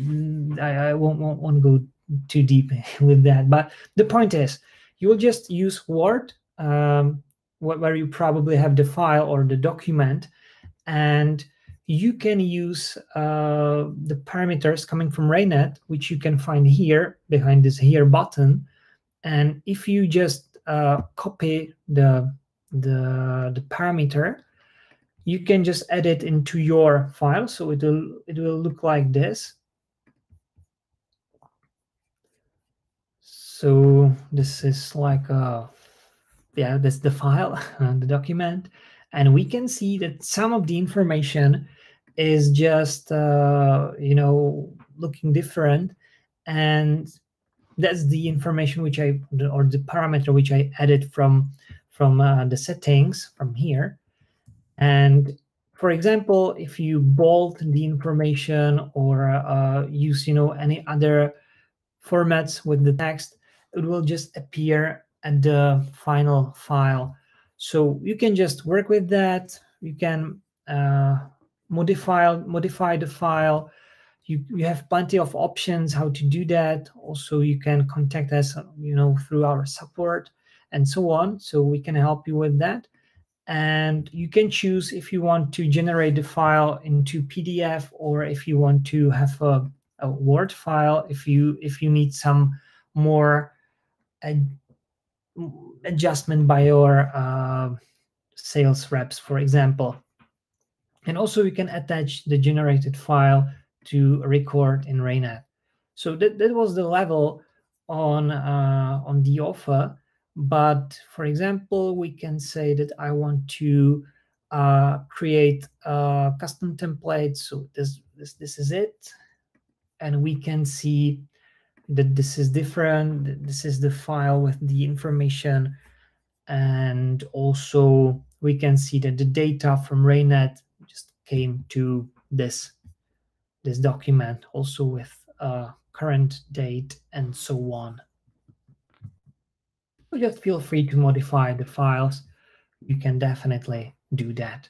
I won't go too deep with that. But the point is, you will just use Word, where you probably have the file or the document, and you can use the parameters coming from Raynet, which you can find here behind this here button. And if you just copy the parameter, you can just add it into your file. So it will look like this. So this is like yeah, that's the file, the document, and we can see that some of the information is just looking different, and that's the information which or the parameter which I added from the settings from here. And for example, if you bold the information or use any other formats with the text, it will just appear at the final file. So you can just work with that. You can modify the file. You have plenty of options how to do that. Also, you can contact us, through our support and so on. So we can help you with that. And you can choose if you want to generate the file into PDF, or if you want to have a Word file, if you need some more adjustment by your sales reps, for example. And also you can attach the generated file to record in Raynet. So that was the level on the offer. But for example, we can say that I want to create a custom template. So this is it, and we can see that this is different. This is the file with the information, and also we can see that the data from Raynet just came to this document, also with current date and so on. So just feel free to modify the files. You can definitely do that.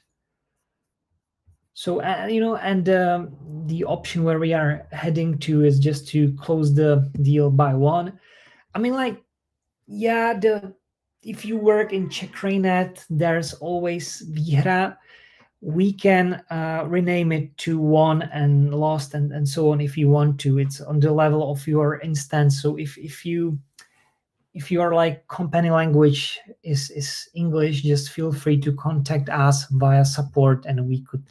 So and the option where we are heading to is just to close the deal by one. I mean, like, yeah, if you work in Czech Raynet, there's always Výhra. We can rename it to won and lost and so on if you want to. It's on the level of your instance. So if your like company language is English, just feel free to contact us via support, and we could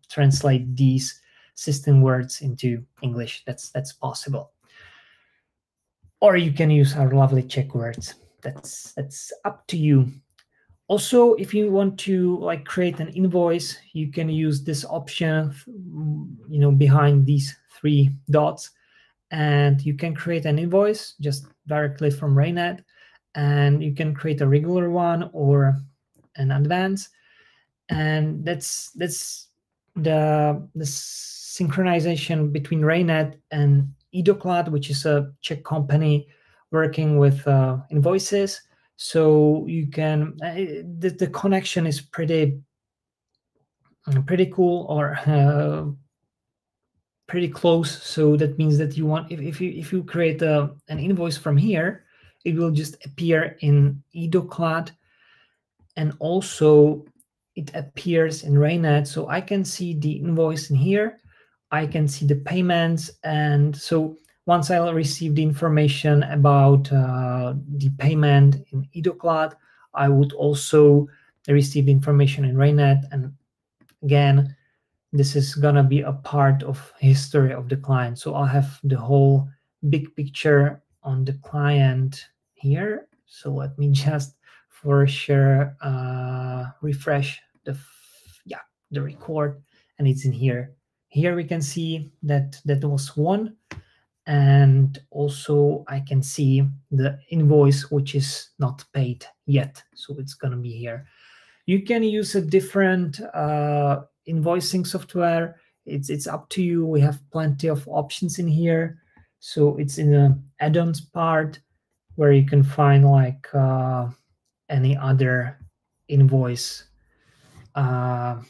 translate these system words into English. That's possible. Or you can use our lovely Czech words. That's up to you. Also, if you want to create an invoice, you can use this option, behind these three dots, and you can create an invoice just directly from Raynet, and you can create a regular one or an advance, and that's the synchronization between Raynet and Idoclad, which is a Czech company working with invoices. So you can the connection is pretty cool, or pretty close. So that means that you want, if you create an invoice from here, it will just appear in Idoclad, and also it appears in Raynet. So I can see the invoice in here, I can see the payments, and so once I'll receive the information about the payment in Idoclad, I would also receive the information in Raynet. And again, this is gonna be a part of history of the client. So I'll have the whole big picture on the client here. So let me just for sure refresh the record, and it's in here. Here we can see that was one, and also I can see the invoice which is not paid yet. So it's gonna be here. You can use a different invoicing software. It's up to you. We have plenty of options in here. So it's in the add-ons part where you can find like any other invoice uh,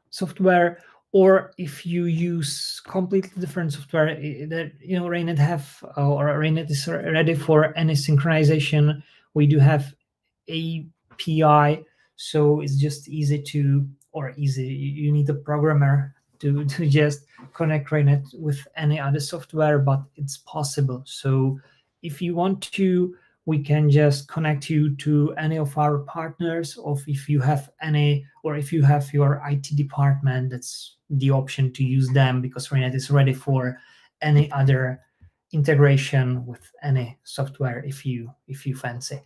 software, or if you use completely different software that Raynet have, or Raynet is ready for any synchronization. We do have API, so it's just easy to, or easy, you need a programmer to just connect Raynet with any other software, but it's possible. So if you want to, we can just connect you to any of our partners, or if you have any, or if you have your IT department, that's the option to use them, because Raynet is ready for any other integration with any software if you fancy.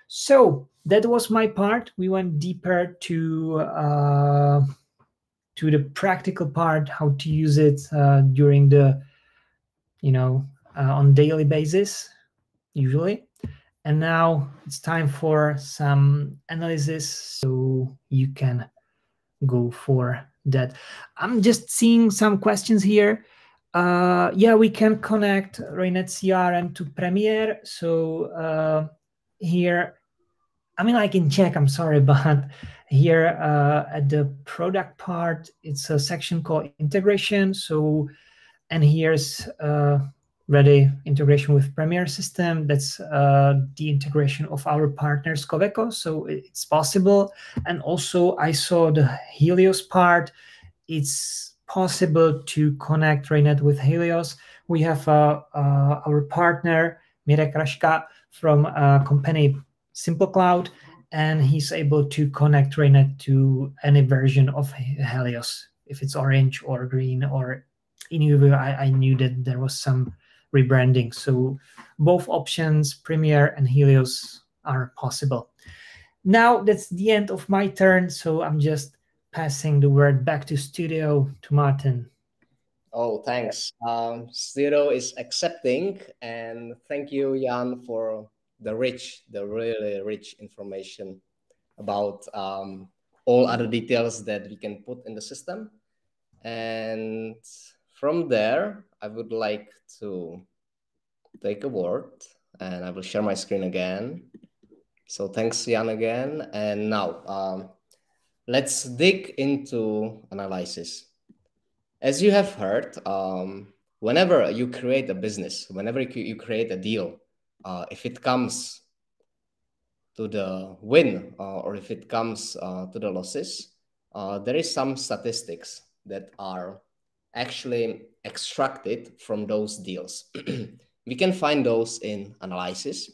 So that was my part. We went deeper to the practical part, how to use it during the on daily basis usually. And now it's time for some analysis, so you can go for that. I'm just seeing some questions here. Yeah, we can connect Raynet CRM to Premiere. So here, I mean, I can check, I'm sorry, but here at the product part, it's a section called integration. So, and here's ready integration with Premiere system. That's the integration of our partners Coveco, so it's possible. And also I saw the Helios part. It's possible to connect Raynet with Helios. We have our partner Mirek Rashka from company Simple Cloud, and he's able to connect Raynet to any version of Helios, if it's orange or green, or in I knew that there was some rebranding. So both options, Premiere and Helios, are possible. Now that's the end of my turn, so I'm just passing the word back to studio to Martin. Oh, thanks. Zero is accepting, and thank you, Jan, for the really rich information about all other details that we can put in the system. And from there, I would like to take a word, and I will share my screen again. So thanks, Jan, again. And now, let's dig into analysis. As you have heard, whenever you create a business, whenever you create a deal, if it comes to the win or if it comes to the losses, there is some statistics that are actually extracted from those deals. We can find those in analysis.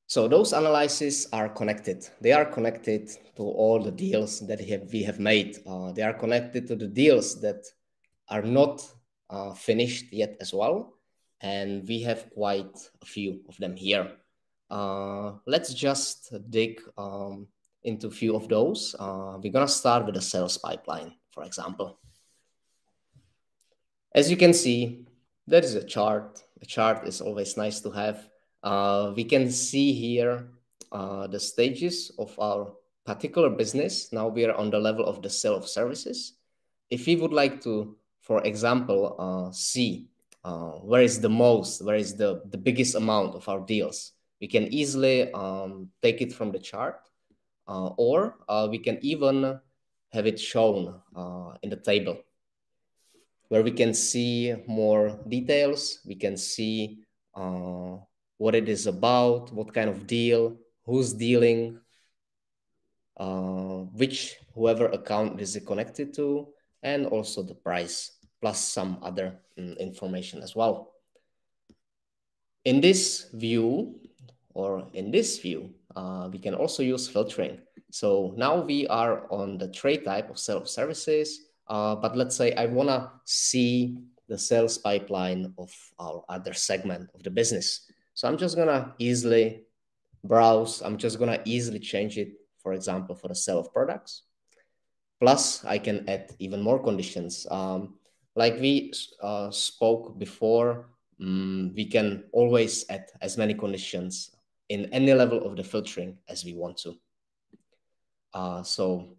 So those analyses are connected. They are connected to all the deals that we have made. They are connected to the deals that are not finished yet as well. And we have quite a few of them here. Let's just dig into a few of those. We're going to start with the sales pipeline, for example. As you can see, there is a chart. A chart is always nice to have. We can see here the stages of our particular business. Now we are on the level of the sale of services. If we would like to, for example, see where is the biggest amount of our deals, we can easily take it from the chart, or we can even have it shown in the table, where we can see more details. We can see what it is about, what kind of deal, who's dealing, whoever account is it connected to, and also the price, plus some other information as well. In this view, we can also use filtering. So now we are on the trade type of self-services, but let's say I want to see the sales pipeline of our other segment of the business. So I'm just going to easily browse. I'm just going to easily change it, for example, for the sale of products. Plus, I can add even more conditions. Like we spoke before, we can always add as many conditions in any level of the filtering as we want to. So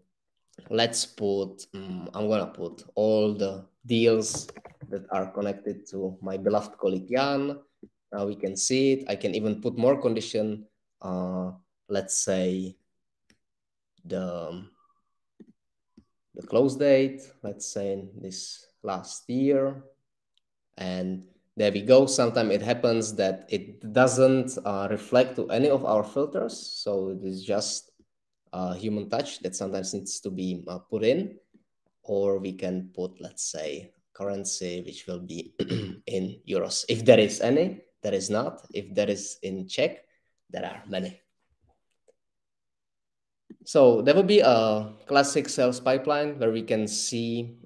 let's put, I'm gonna put all the deals that are connected to my beloved colleague Jan. Now we can see it. I can even put more condition. Let's say the close date, let's say this last year. And there we go. Sometimes it happens that it doesn't reflect to any of our filters. So it is just human touch that sometimes needs to be put in. Or we can put, let's say, currency, which will be in euros. If there is any, there is not. If there is in Czech, there are many. So there will be a classic sales pipeline where we can see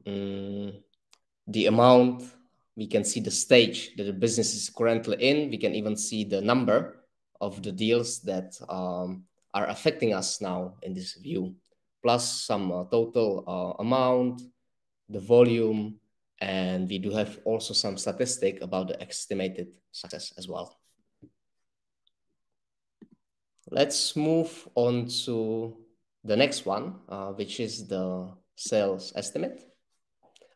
the amount, we can see the stage that the business is currently in. We can even see the number of the deals that are affecting us now in this view, plus some total amount, the volume, and we do have also some statistic about the estimated success as well. Let's move on to the next one, which is the sales estimate.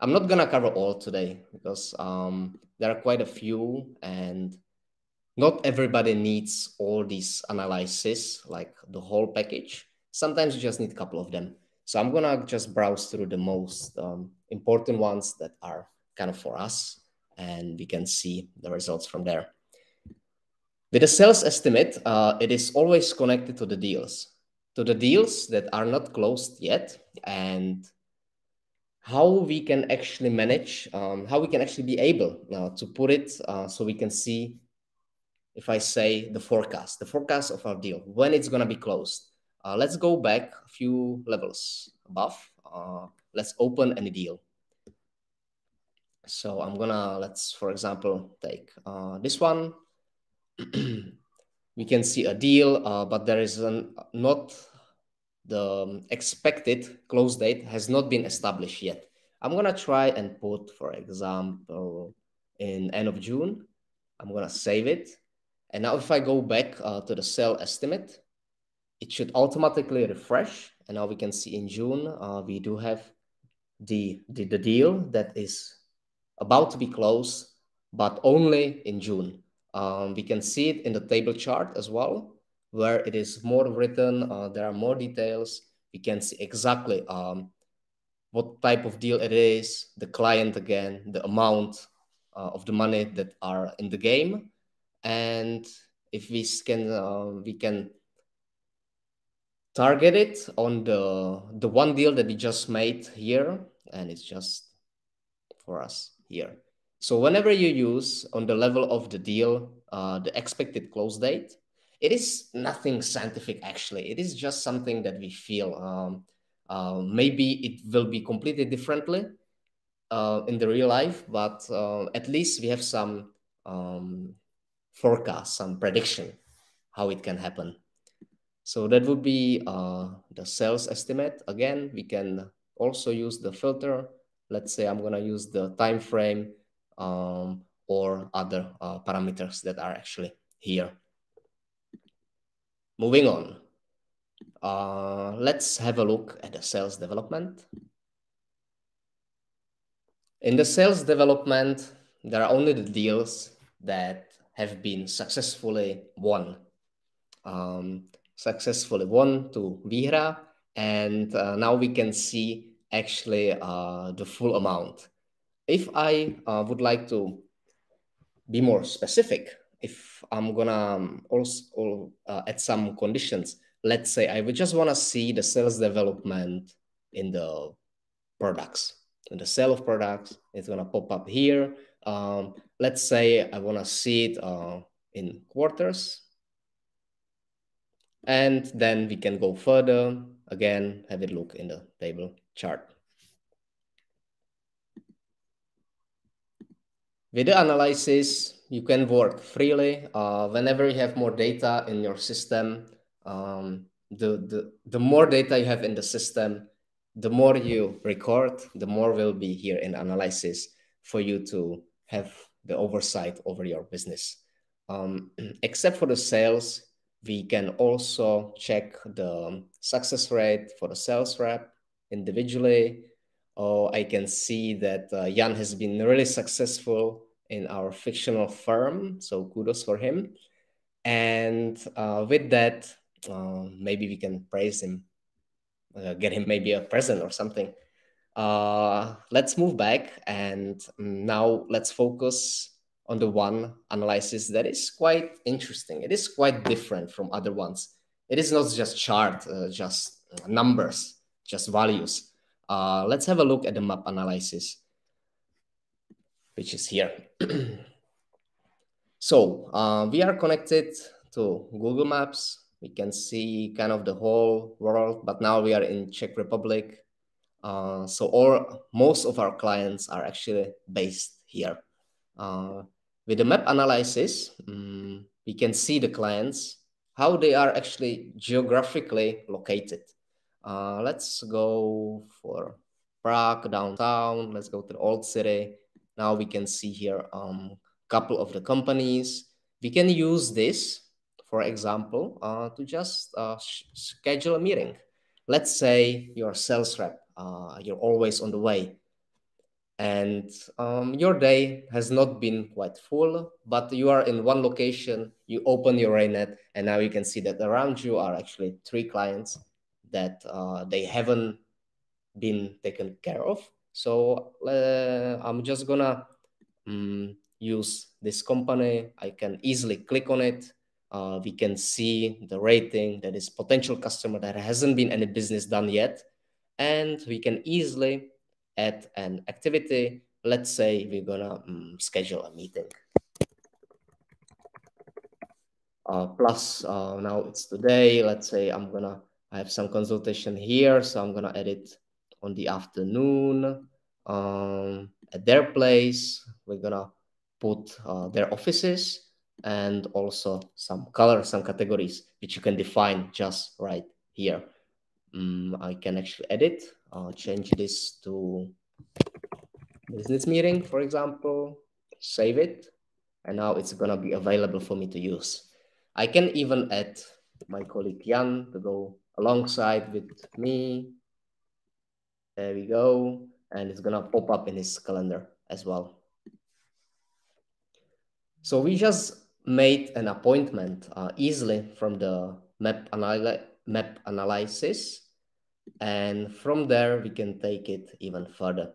I'm not gonna cover all today because there are quite a few, and not everybody needs all these analysis, like the whole package. Sometimes you just need a couple of them. So I'm gonna just browse through the most important ones that are kind of for us, and we can see the results from there. With a sales estimate, it is always connected to the deals that are not closed yet, and how we can actually manage, how we can actually be able to put it so we can see, if I say the forecast of our deal, when it's going to be closed. Let's go back a few levels above. Let's open any deal. So I'm gonna, let's, for example, take this one. We can see a deal, but there is not the expected close date has not been established yet. I'm gonna try and put, for example, in end of June. I'm gonna save it. And now if I go back to the sale estimate, it should automatically refresh. And now we can see in June, we do have the deal that is about to be closed, but only in June. We can see it in the table chart as well, where it is more written, there are more details. We can see exactly what type of deal it is, the client again, the amount of the money that are in the game. And if we can target it on the one deal that we just made here, and it's just for us here. So whenever you use on the level of the deal, the expected close date, it is nothing scientific actually. It is just something that we feel. Maybe it will be completely differently in the real life, but at least we have some forecast, some prediction how it can happen. So that would be the sales estimate. Again, we can also use the filter. Let's say I'm gonna use the time frame or other parameters that are actually here. Moving on. Let's have a look at the sales development. In the sales development, there are only the deals that have been successfully won. Successfully won to Vihra, and now we can see actually the full amount. If I would like to be more specific, if I'm gonna also add some conditions, let's say I would just want to see the sales development in the products, in the sale of products. It's gonna pop up here. Let's say I want to see it in quarters. And then we can go further, again, have a look in the table chart. With the analysis, you can work freely. Whenever you have more data in your system, the more data you have in the system, the more you record, the more will be here in analysis for you to have the oversight over your business. Except for the sales, We can also check the success rate for the sales rep individually. Or I can see that Jan has been really successful in our fictional firm, so kudos for him. And with that, maybe we can praise him, get him maybe a present or something. Let's move back and now let's focus on the one analysis that is quite interesting. It is quite different from other ones. It is not just chart, just numbers, just values. Let's have a look at the map analysis, which is here. So we are connected to Google Maps. We can see kind of the whole world, but now we are in Czech Republic. So most of our clients are actually based here. With the map analysis, we can see the clients, how they are actually geographically located. Let's go for Prague, downtown. Let's go to the old city. Now we can see here couple of the companies. We can use this, for example, to just schedule a meeting. Let's say you're a sales rep, you're always on the way, and your day has not been quite full, but you are in one location, you open your Raynet, and now you can see that around you are actually 3 clients that they haven't been taken care of. So I'm just gonna use this company. I can easily click on it. We can see the rating, that is potential customer that hasn't been any business done yet. And we can easily add an activity. Let's say we're gonna schedule a meeting. Plus now it's today. Let's say I have some consultation here, so I'm gonna edit on the afternoon at their place. We're gonna put their offices and also some colors, some categories which you can define just right here. I can actually edit, change this to business meeting, for example, save it, and now it's gonna be available for me to use. I can even add my colleague Jan to go alongside with me. There we go. And it's gonna pop up in his calendar as well. So we just made an appointment easily from the map analysis. And from there, we can take it even further.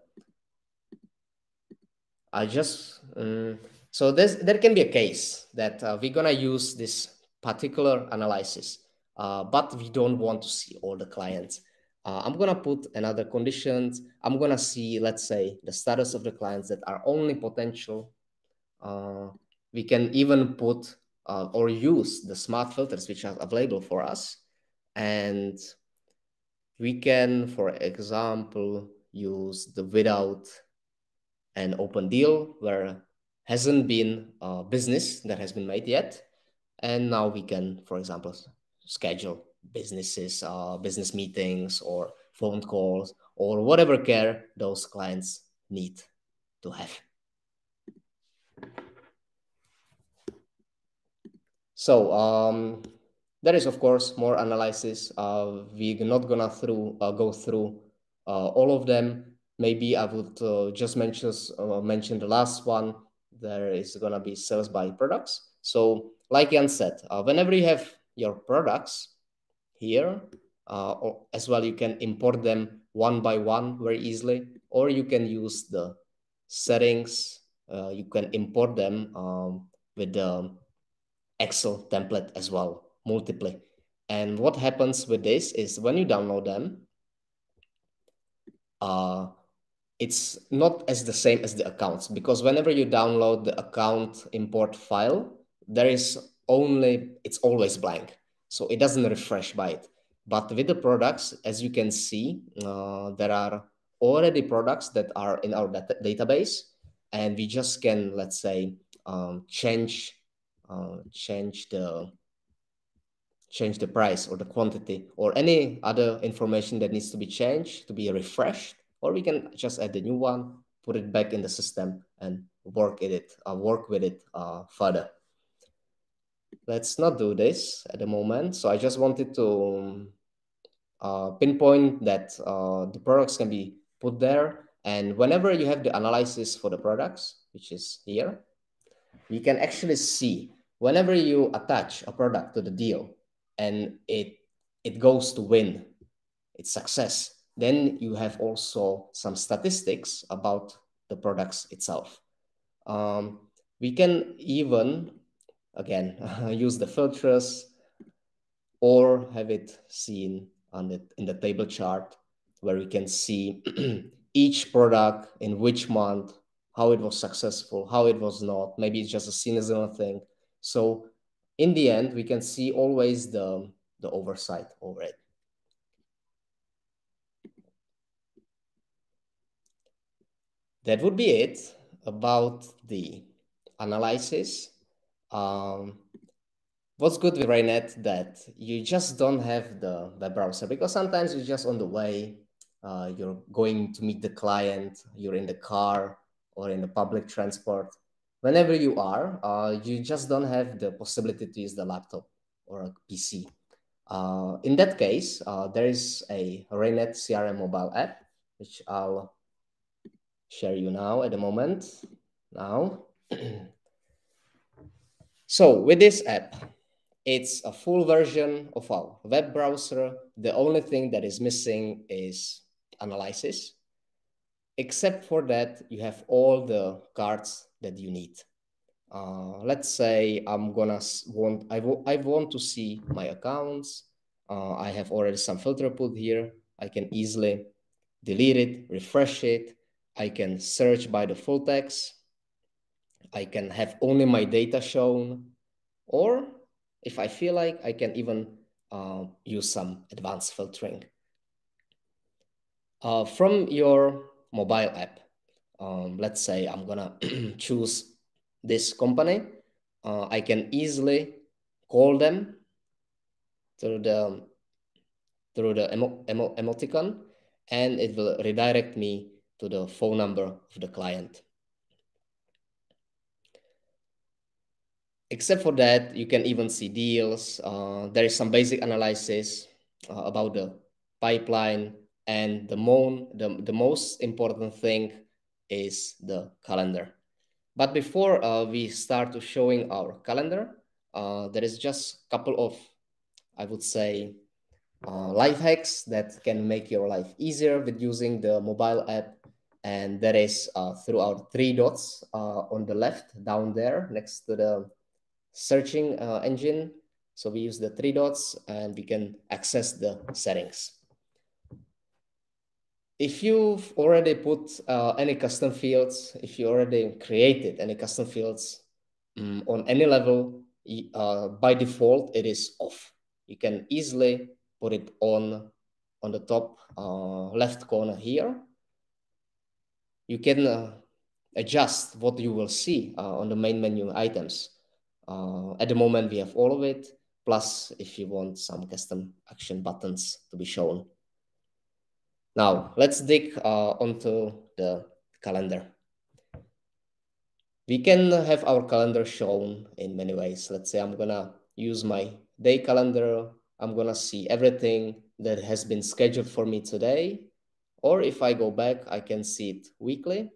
So there can be a case that we're gonna use this particular analysis, but we don't want to see all the clients. I'm gonna put another conditions. I'm gonna see, let's say, the status of the clients that are only potential. We can even put or use the smart filters which are available for us. And we can, for example, use the without an open deal where hasn't been a business that has been made yet. And now we can, for example, schedule business meetings or phone calls or whatever care those clients need to have. So there is, of course, more analysis. We're not gonna go through all of them. Maybe I would just mention the last one. There is gonna be sales by products. So like Jan said, whenever you have your products here, or as well, you can import them one by one very easily, or you can use the settings. You can import them with the Excel template as well, multiply. And what happens with this is when you download them, it's not as the same as the accounts, because whenever you download the account import file, it's always blank. So it doesn't refresh by it. But with the products, as you can see, there are already products that are in our database, and we just can, let's say, change the price or the quantity or any other information that needs to be changed to be refreshed, or we can just add the new one, put it back in the system and work with it further. let's not do this at the moment. So I just wanted to pinpoint that the products can be put there. And whenever you have the analysis for the products, which is here, you can actually see whenever you attach a product to the deal and it goes to win, it's success, then you have also some statistics about the products itself. We can even, again, use the filters or have it seen in the table chart where we can see each product in which month, how it was successful, how it was not. Maybe it's just a seasonal thing. So in the end, we can see always the oversight over it. That would be it about the analysis. What's good with Raynet that you just don't have the web browser, because sometimes you're just on the way, you're going to meet the client, you're in the car or in the public transport. Whenever you are, you just don't have the possibility to use the laptop or a PC. In that case, there is a Raynet CRM mobile app, which I'll share you now at the moment. Now, so with this app, it's a full version of our web browser. The only thing that is missing is analysis. Except for that, you have all the cards that you need. Let's say I want to see my accounts. I have already some filter put here. I can easily delete it, refresh it. I can search by the full text. I can have only my data shown, or if I feel like, I can even use some advanced filtering. From your mobile app, let's say I'm gonna choose this company. I can easily call them through the emoticon, and it will redirect me to the phone number of the client. Except for that, you can even see deals. There is some basic analysis about the pipeline, and the most important thing is the calendar. But before we start to showing our calendar, there is just a couple of, I would say, life hacks that can make your life easier with using the mobile app. And that is through our three dots on the left down there next to the searching engine. So we use the three dots and we can access the settings. If you've already put any custom fields, if you already created any custom fields on any level, by default, it is off. You can easily put it on the top left corner here. You can adjust what you will see on the main menu items. At the moment, we have all of it, plus if you want some custom action buttons to be shown. Now, let's dig onto the calendar. We can have our calendar shown in many ways. Let's say I'm gonna use my day calendar. I'm gonna see everything that has been scheduled for me today. Or if I go back, I can see it weekly.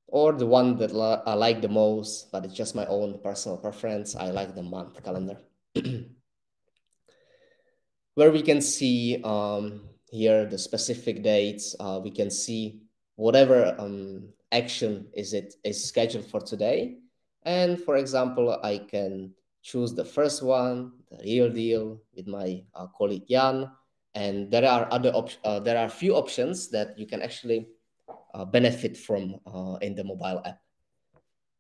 Or the one that I like the most, but it's just my own personal preference. I like the month calendar. Where we can see here the specific dates. We can see whatever action is scheduled for today. And for example, I can choose the first one, the real deal, with my colleague Jan. And there are there are few options that you can actually benefit from in the mobile app.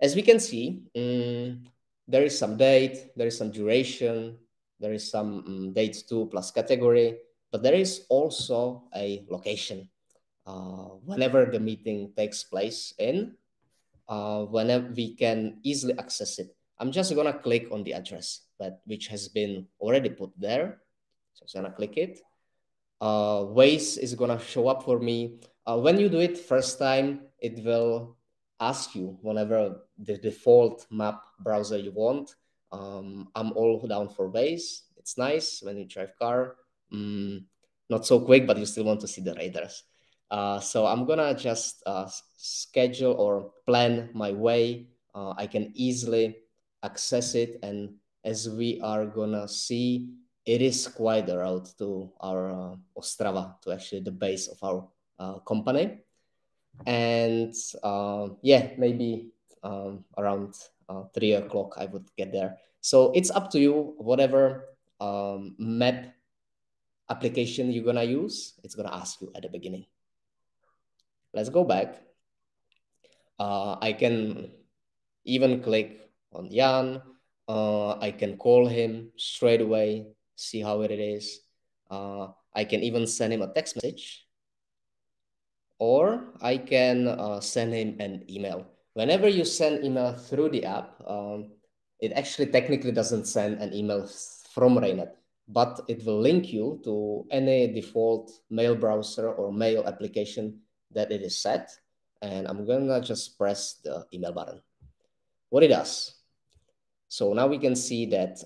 As we can see, there is some date, there is some duration, there is some dates too plus category, but there is also a location. Whenever the meeting takes place in, whenever we can easily access it. I'm just gonna click on the address which has been already put there. So I'm gonna click it. Waze is gonna show up for me. When you do it first time, it will ask you whenever the default map browser you want. I'm all down for base. It's nice when you drive car. Not so quick, but you still want to see the radars. So I'm gonna just schedule or plan my way. I can easily access it, and as we are gonna see, it is quite a route to our Ostrava, to actually the base of our company. And yeah, maybe around 3 o'clock I would get there. So it's up to you, whatever map application you're gonna use, it's gonna ask you at the beginning. Let's go back. I can even click on Jan. I can call him straight away, see how it is. I can even send him a text message, or I can send him an email. Whenever you send email through the app, it actually technically doesn't send an email from Raynet, but it will link you to any default mail browser or mail application that it is set. And I'm gonna just press the email button. What it does. So now we can see that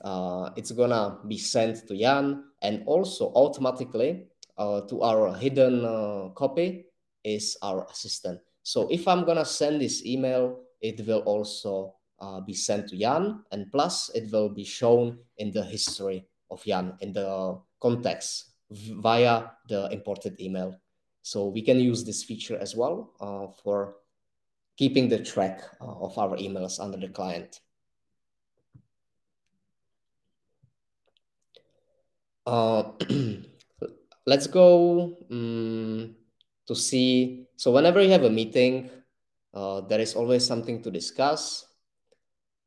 it's gonna be sent to Jan, and also automatically to our hidden copy is our assistant. So if I'm gonna send this email, it will also be sent to Jan, and plus it will be shown in the history of Jan, in the context via the imported email. So we can use this feature as well for keeping the track of our emails under the client. Let's go to see. So whenever you have a meeting, there is always something to discuss.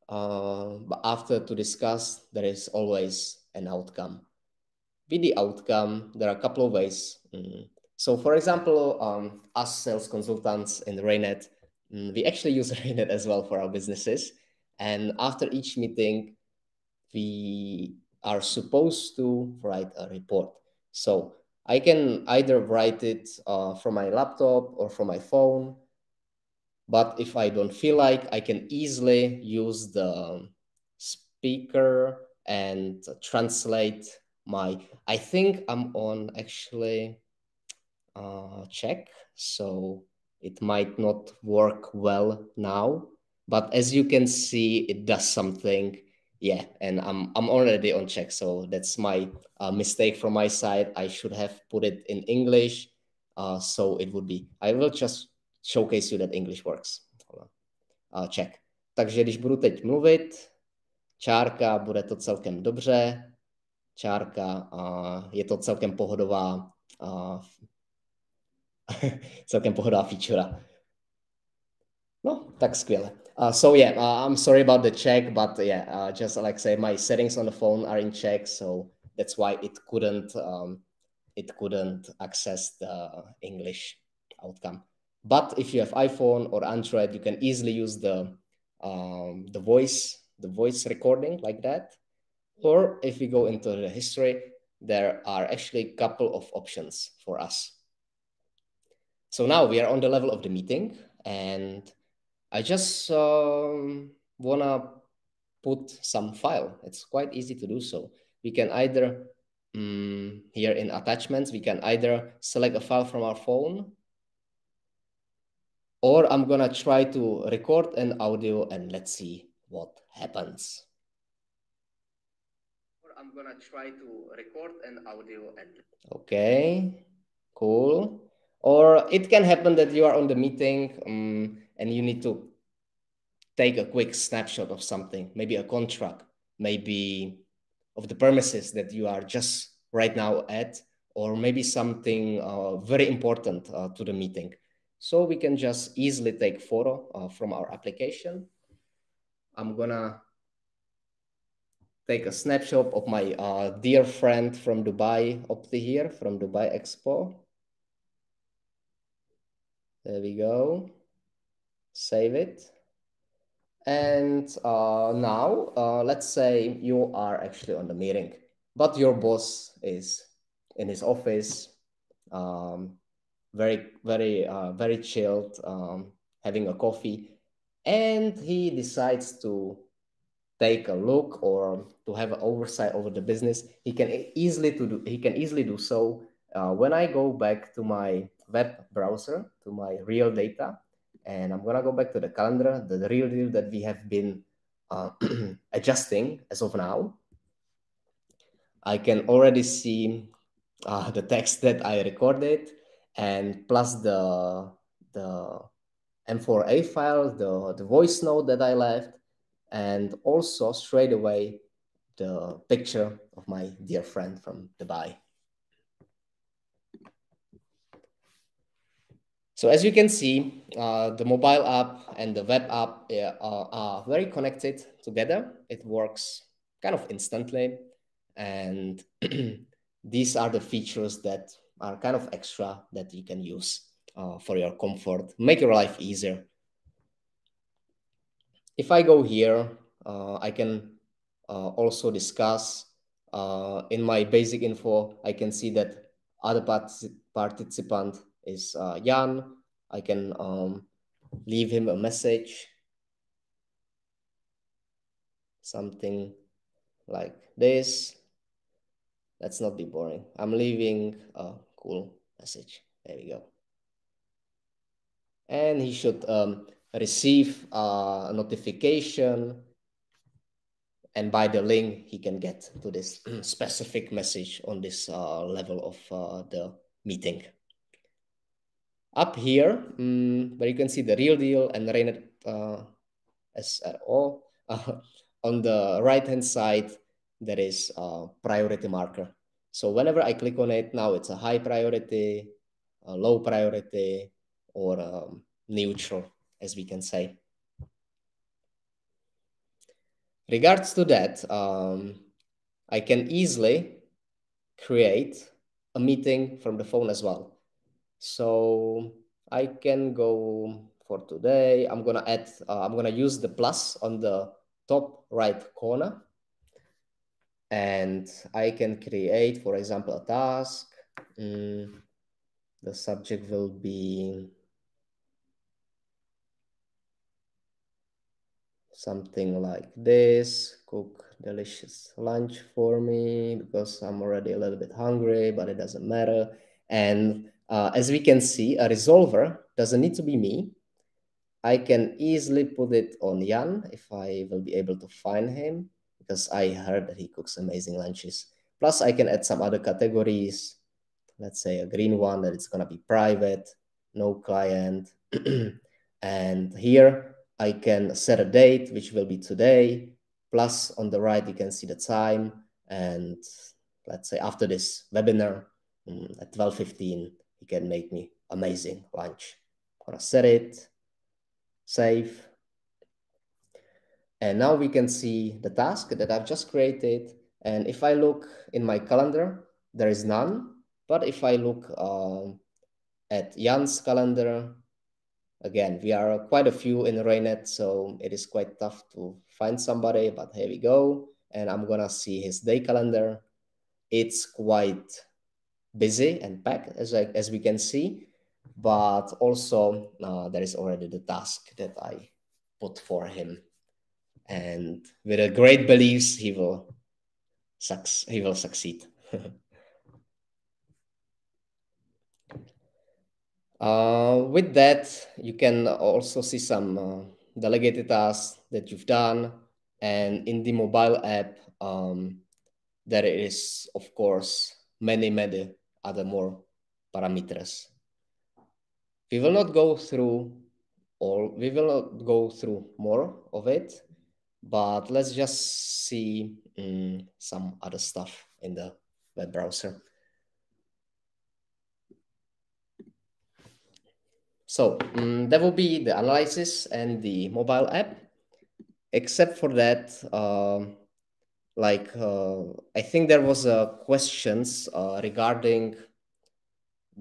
But after to discuss, there is always an outcome. With the outcome, there are a couple of ways. So for example, us sales consultants in Raynet, we actually use Raynet as well for our businesses. And after each meeting, we are supposed to write a report. So I can either write it from my laptop or from my phone. But if I don't feel like, I can easily use the speaker and translate my. I think I'm on actually check, so it might not work well now. But as you can see, it does something. Yeah, and I'm already on check, so that's my mistake from my side. I should have put it in English, so it would be. I will just showcase you that English works. Check. Takže když budu teď mluvit, čárka, bude to celkem dobře, čárka, je to celkem pohodová, celkem pohodová feature. No, tak skvěle. So yeah, I'm sorry about the check, but yeah, just like say, my settings on the phone are in check, so that's why it couldn't access the English outcome. But if you have iPhone or Android, you can easily use the voice recording like that. Or if we go into the history, there are actually a couple of options for us. So now we are on the level of the meeting, and I just wanna put some file. It's quite easy to do so. We can either here in attachments, we can either select a file from our phone, or I'm gonna try to record an audio and let's see what happens. Or I'm gonna try to record an audio and okay, cool. Or it can happen that you are on the meeting and you need to take a quick snapshot of something, maybe a contract, maybe of the premises that you are just right now at, or maybe something very important to the meeting. So we can just easily take photo from our application. I'm gonna take a snapshot of my dear friend from Dubai, Opti here, from Dubai Expo. There we go. Save it. And now, let's say you are actually on the meeting, but your boss is in his office, very chilled, having a coffee. and he decides to take a look or to have an oversight over the business, he can easily do so when I go back to my web browser, to my real data, and I'm gonna go back to the calendar, the real deal that we have been uh, adjusting as of now. I can already see the text that I recorded, and plus the M4A file, the voice note that I left, and also straight away the picture of my dear friend from Dubai. So as you can see, the mobile app and the web app are very connected together. It works kind of instantly, and these are the features that are kind of extra that you can use for your comfort, make your life easier. If I go here, I can also discuss in my basic info, I can see that other participant is Jan. I can leave him a message, something like this. Let's not be boring. I'm leaving a cool message. There we go. And he should receive a notification, and by the link he can get to this specific message on this level of the meeting. Up here, where you can see the real deal and Raynet SRO, on the right hand side there is a priority marker. So whenever I click on it, now it's a high priority, a low priority, or neutral, as we can say. Regards to that, I can easily create a meeting from the phone as well. So I can go for today. I'm gonna use the plus on the top right corner, and I can create, for example, a task. The subject will be something like this: cook delicious lunch for me, because I'm already a little bit hungry, but it doesn't matter. And as we can see, a resolver doesn't need to be me. I can easily put it on Jan if I will be able to find him, because I heard that he cooks amazing lunches. Plus, I can add some other categories. Let's say a green one that it's going to be private, no client. And here I can set a date, which will be today. Plus, on the right, you can see the time. And let's say after this webinar at 12:15, he can make me amazing lunch. I'm going to set it, save. And now we can see the task that I've just created. And if I look in my calendar, there is none. But if I look at Jan's calendar, again, we are quite a few in Raynet, so it is quite tough to find somebody, but here we go. And I'm gonna see his day calendar. It's quite busy and packed, as we can see, but also there is already the task that I put for him. And with a great beliefs, he will succeed. With that, you can also see some delegated tasks that you've done. And in the mobile app, there is, of course, many other more parameters. We will not go through more of it, but let's just see some other stuff in the web browser. So that will be the analysis and the mobile app. Except for that, I think there was questions regarding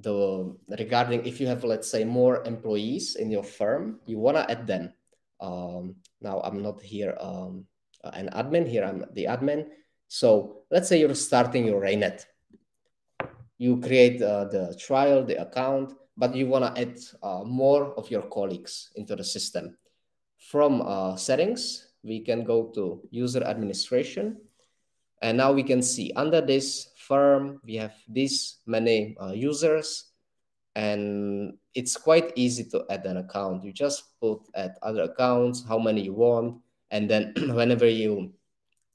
if you have, let's say, more employees in your firm, you want to add them. Now I'm not here an admin. Here I'm the admin. So let's say you're starting your Raynet. You create the trial, the account, but you want to add more of your colleagues into the system. from settings, we can go to user administration. And now we can see under this firm, we have this many users, and it's quite easy to add an account. You just put add other accounts, how many you want, and then whenever you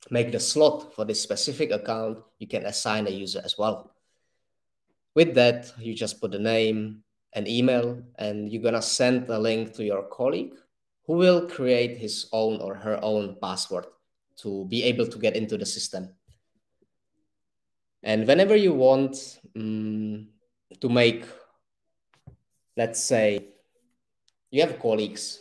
make the slot for this specific account, you can assign a user as well. With that, you just put the name and email, and you're gonna send a link to your colleague who will create his own or her own password to be able to get into the system. And whenever you want to make, let's say, you have colleagues,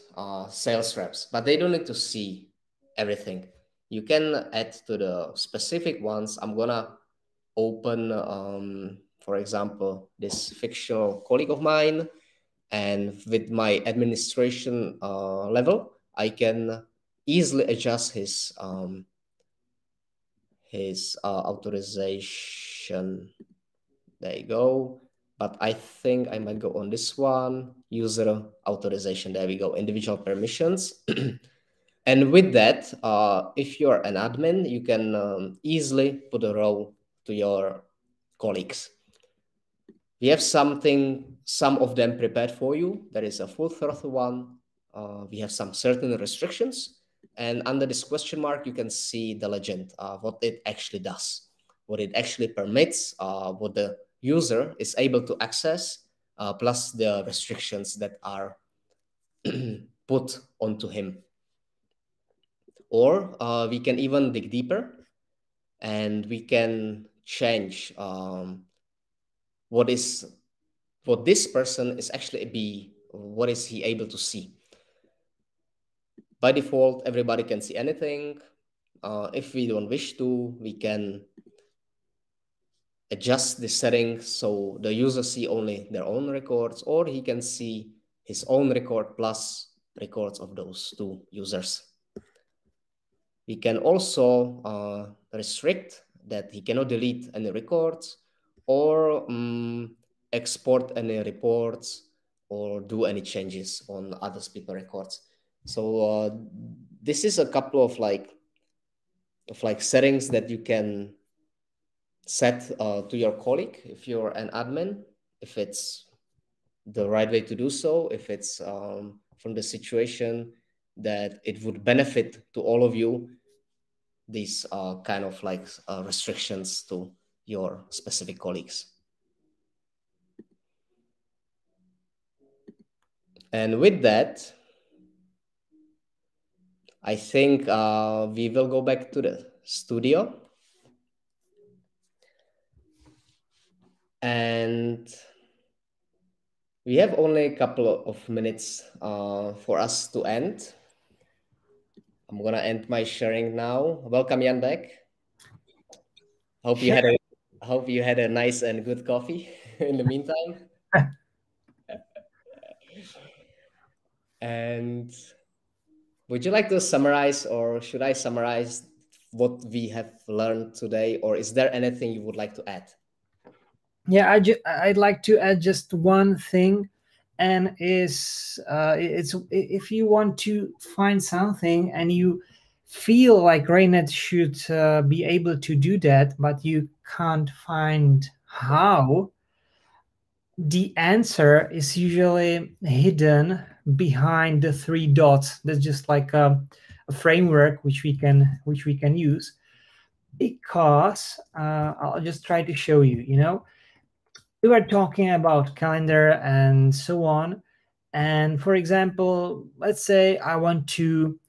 sales reps, but they don't need to see everything. You can add to the specific ones. I'm gonna open, for example, this fictional colleague of mine, and with my administration level, I can easily adjust his authorization. There you go. But I think I might go on this one, user authorization. There we go, individual permissions. And with that, if you're an admin, you can easily put a role to your colleagues. We have some of them prepared for you. There is a full throttle one. We have some certain restrictions. And under this question mark, you can see the legend, what it actually does, what it actually permits, what the user is able to access, plus the restrictions that are put onto him. Or we can even dig deeper, and we can change what this person is actually what is he able to see. By default, everybody can see anything. If we don't wish to, we can adjust the settings so the user see only their own records, or he can see his own record plus records of those two users. We can also restrict that he cannot delete any records or export any reports or do any changes on other people records. So this is a couple of settings that you can set to your colleague if you're an admin, if it's the right way to do so, if it's from the situation that it would benefit to all of you, these kind of restrictions to your specific colleagues. And with that, I think we will go back to the studio. And we have only a couple of minutes for us to end. I'm going to end my sharing now. Welcome, Jan, back. Hope you had a nice and good coffee in the meantime. And would you like to summarize, or should I summarize what we have learned today, or is there anything you would like to add? Yeah, I'd like to add just one thing, and it's if you want to find something and you feel like Raynet should be able to do that, but you can't find how, the answer is usually hidden behind the three dots. That's just like a framework which we can use, because I'll just try to show you. We were talking about calendar and so on, and for example, let's say I want to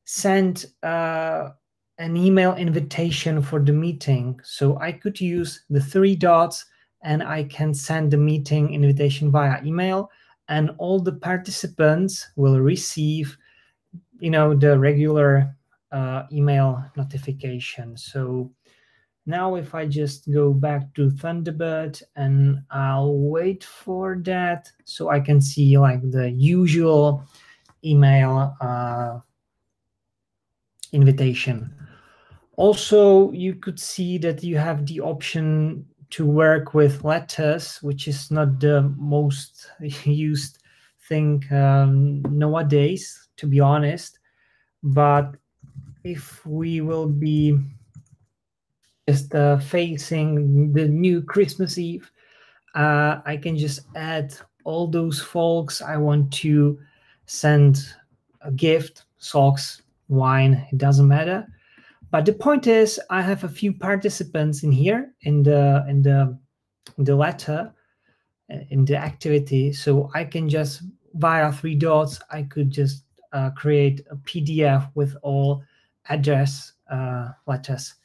send an email invitation for the meeting, so I could use the three dots and I can send the meeting invitation via email, and all the participants will receive the regular email notification. So now if I just go back to Thunderbird and I'll wait for that, so I can see like the usual email invitation. Also, you could see that you have the option to work with letters, which is not the most used thing nowadays, to be honest. But if we will be just facing the new Christmas Eve, I can just add all those folks I want to send a gift, socks, wine, it doesn't matter. But the point is, I have a few participants in here in the letter, in the activity, so I can just via three dots, I could just create a PDF with all address letters.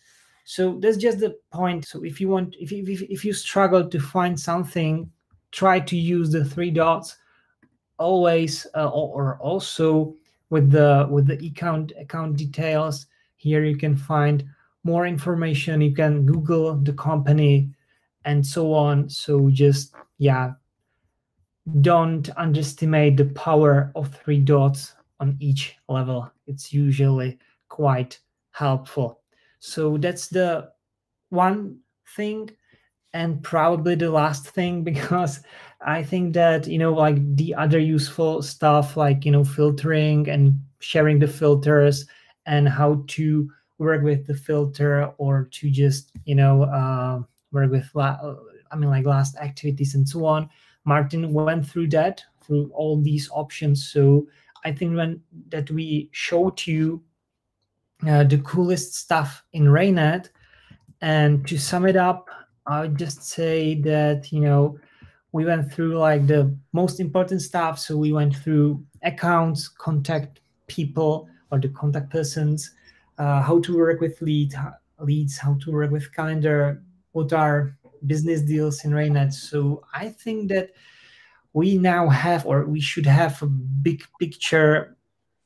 So that's just the point. So if you want, if you struggle to find something, try to use the three dots always, or also with the account details. Here you can find more information. You can Google the company and so on. So just, yeah, don't underestimate the power of three dots on each level. It's usually quite helpful. So that's the one thing. And probably the last thing, because I think that, like the other useful stuff, like, filtering and sharing the filters and how to work with the filter, or to just, work with like last activities and so on. Martin went through that, through all these options. So I think when that we showed you the coolest stuff in Raynet. And to sum it up, I would just say that, we went through like the most important stuff. So we went through accounts, contact people or the contact persons, how to work with leads, how to work with calendar, what are business deals in Raynet. So I think that we now have, or we should have, a big picture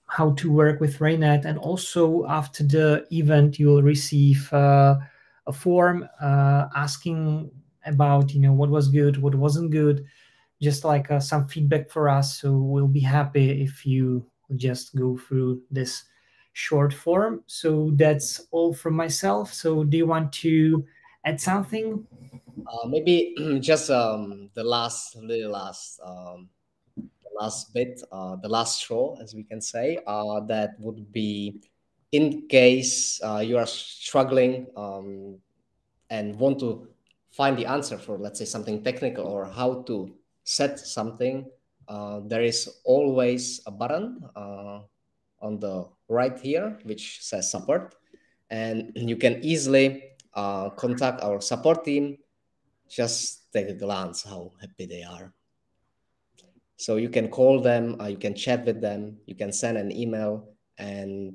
how to work with Raynet. And also after the event, you will receive a form asking about, what was good, what wasn't good, just like some feedback for us. So we'll be happy if you just go through this short form. So that's all from myself. So do you want to add something? Maybe just the last bit, the last straw, as we can say. That would be, in case you are struggling and want to find the answer for, let's say, something technical or how to set something. There is always a button on the right here which says support, and you can easily contact our support team. Just take a glance how happy they are. So you can call them, you can chat with them, you can send an email, and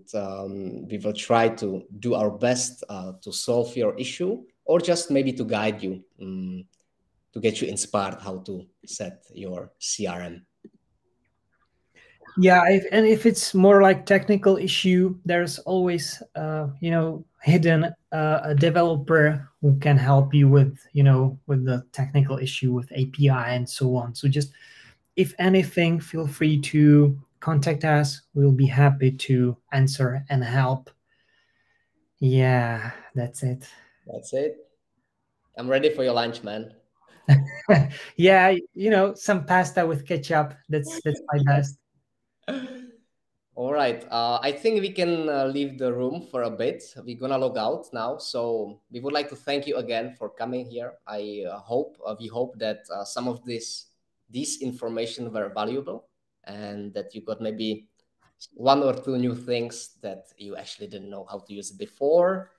we will try to do our best to solve your issue, or just maybe to guide you, to get you inspired how to set your CRM. Yeah, and if it's more like technical issue, there's always hidden a developer who can help you with, with the technical issue with API and so on. So just, if anything, feel free to contact us. We'll be happy to answer and help. Yeah, that's it. That's it. I'm ready for your lunch, man. Yeah, some pasta with ketchup. That's my best. All right. I think we can leave the room for a bit. We're gonna log out now. So we would like to thank you again for coming here. I hope we hope that some of these information were valuable, and that you got maybe one or two new things that you actually didn't know how to use it before.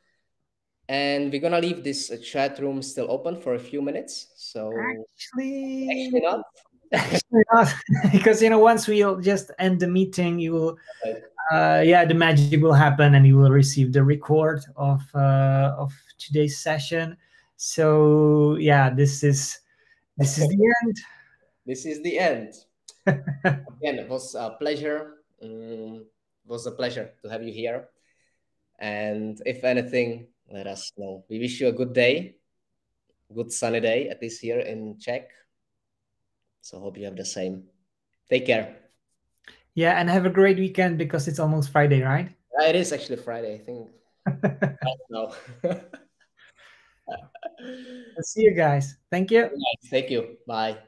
And we're gonna leave this chat room still open for a few minutes. So Actually, actually not. actually not, because once we'll just end the meeting, you will, yeah, the magic will happen, and you will receive the record of today's session. So yeah, this is the This is the end. end. Again, it was a pleasure. It was a pleasure to have you here. And if anything, let us know. We wish you a good day, good sunny day, at least here in Czech. So hope you have the same. Take care. Yeah, and have a great weekend, because it's almost Friday, right? It is actually Friday, I think. No. See you guys. Thank you. Thank you. Bye.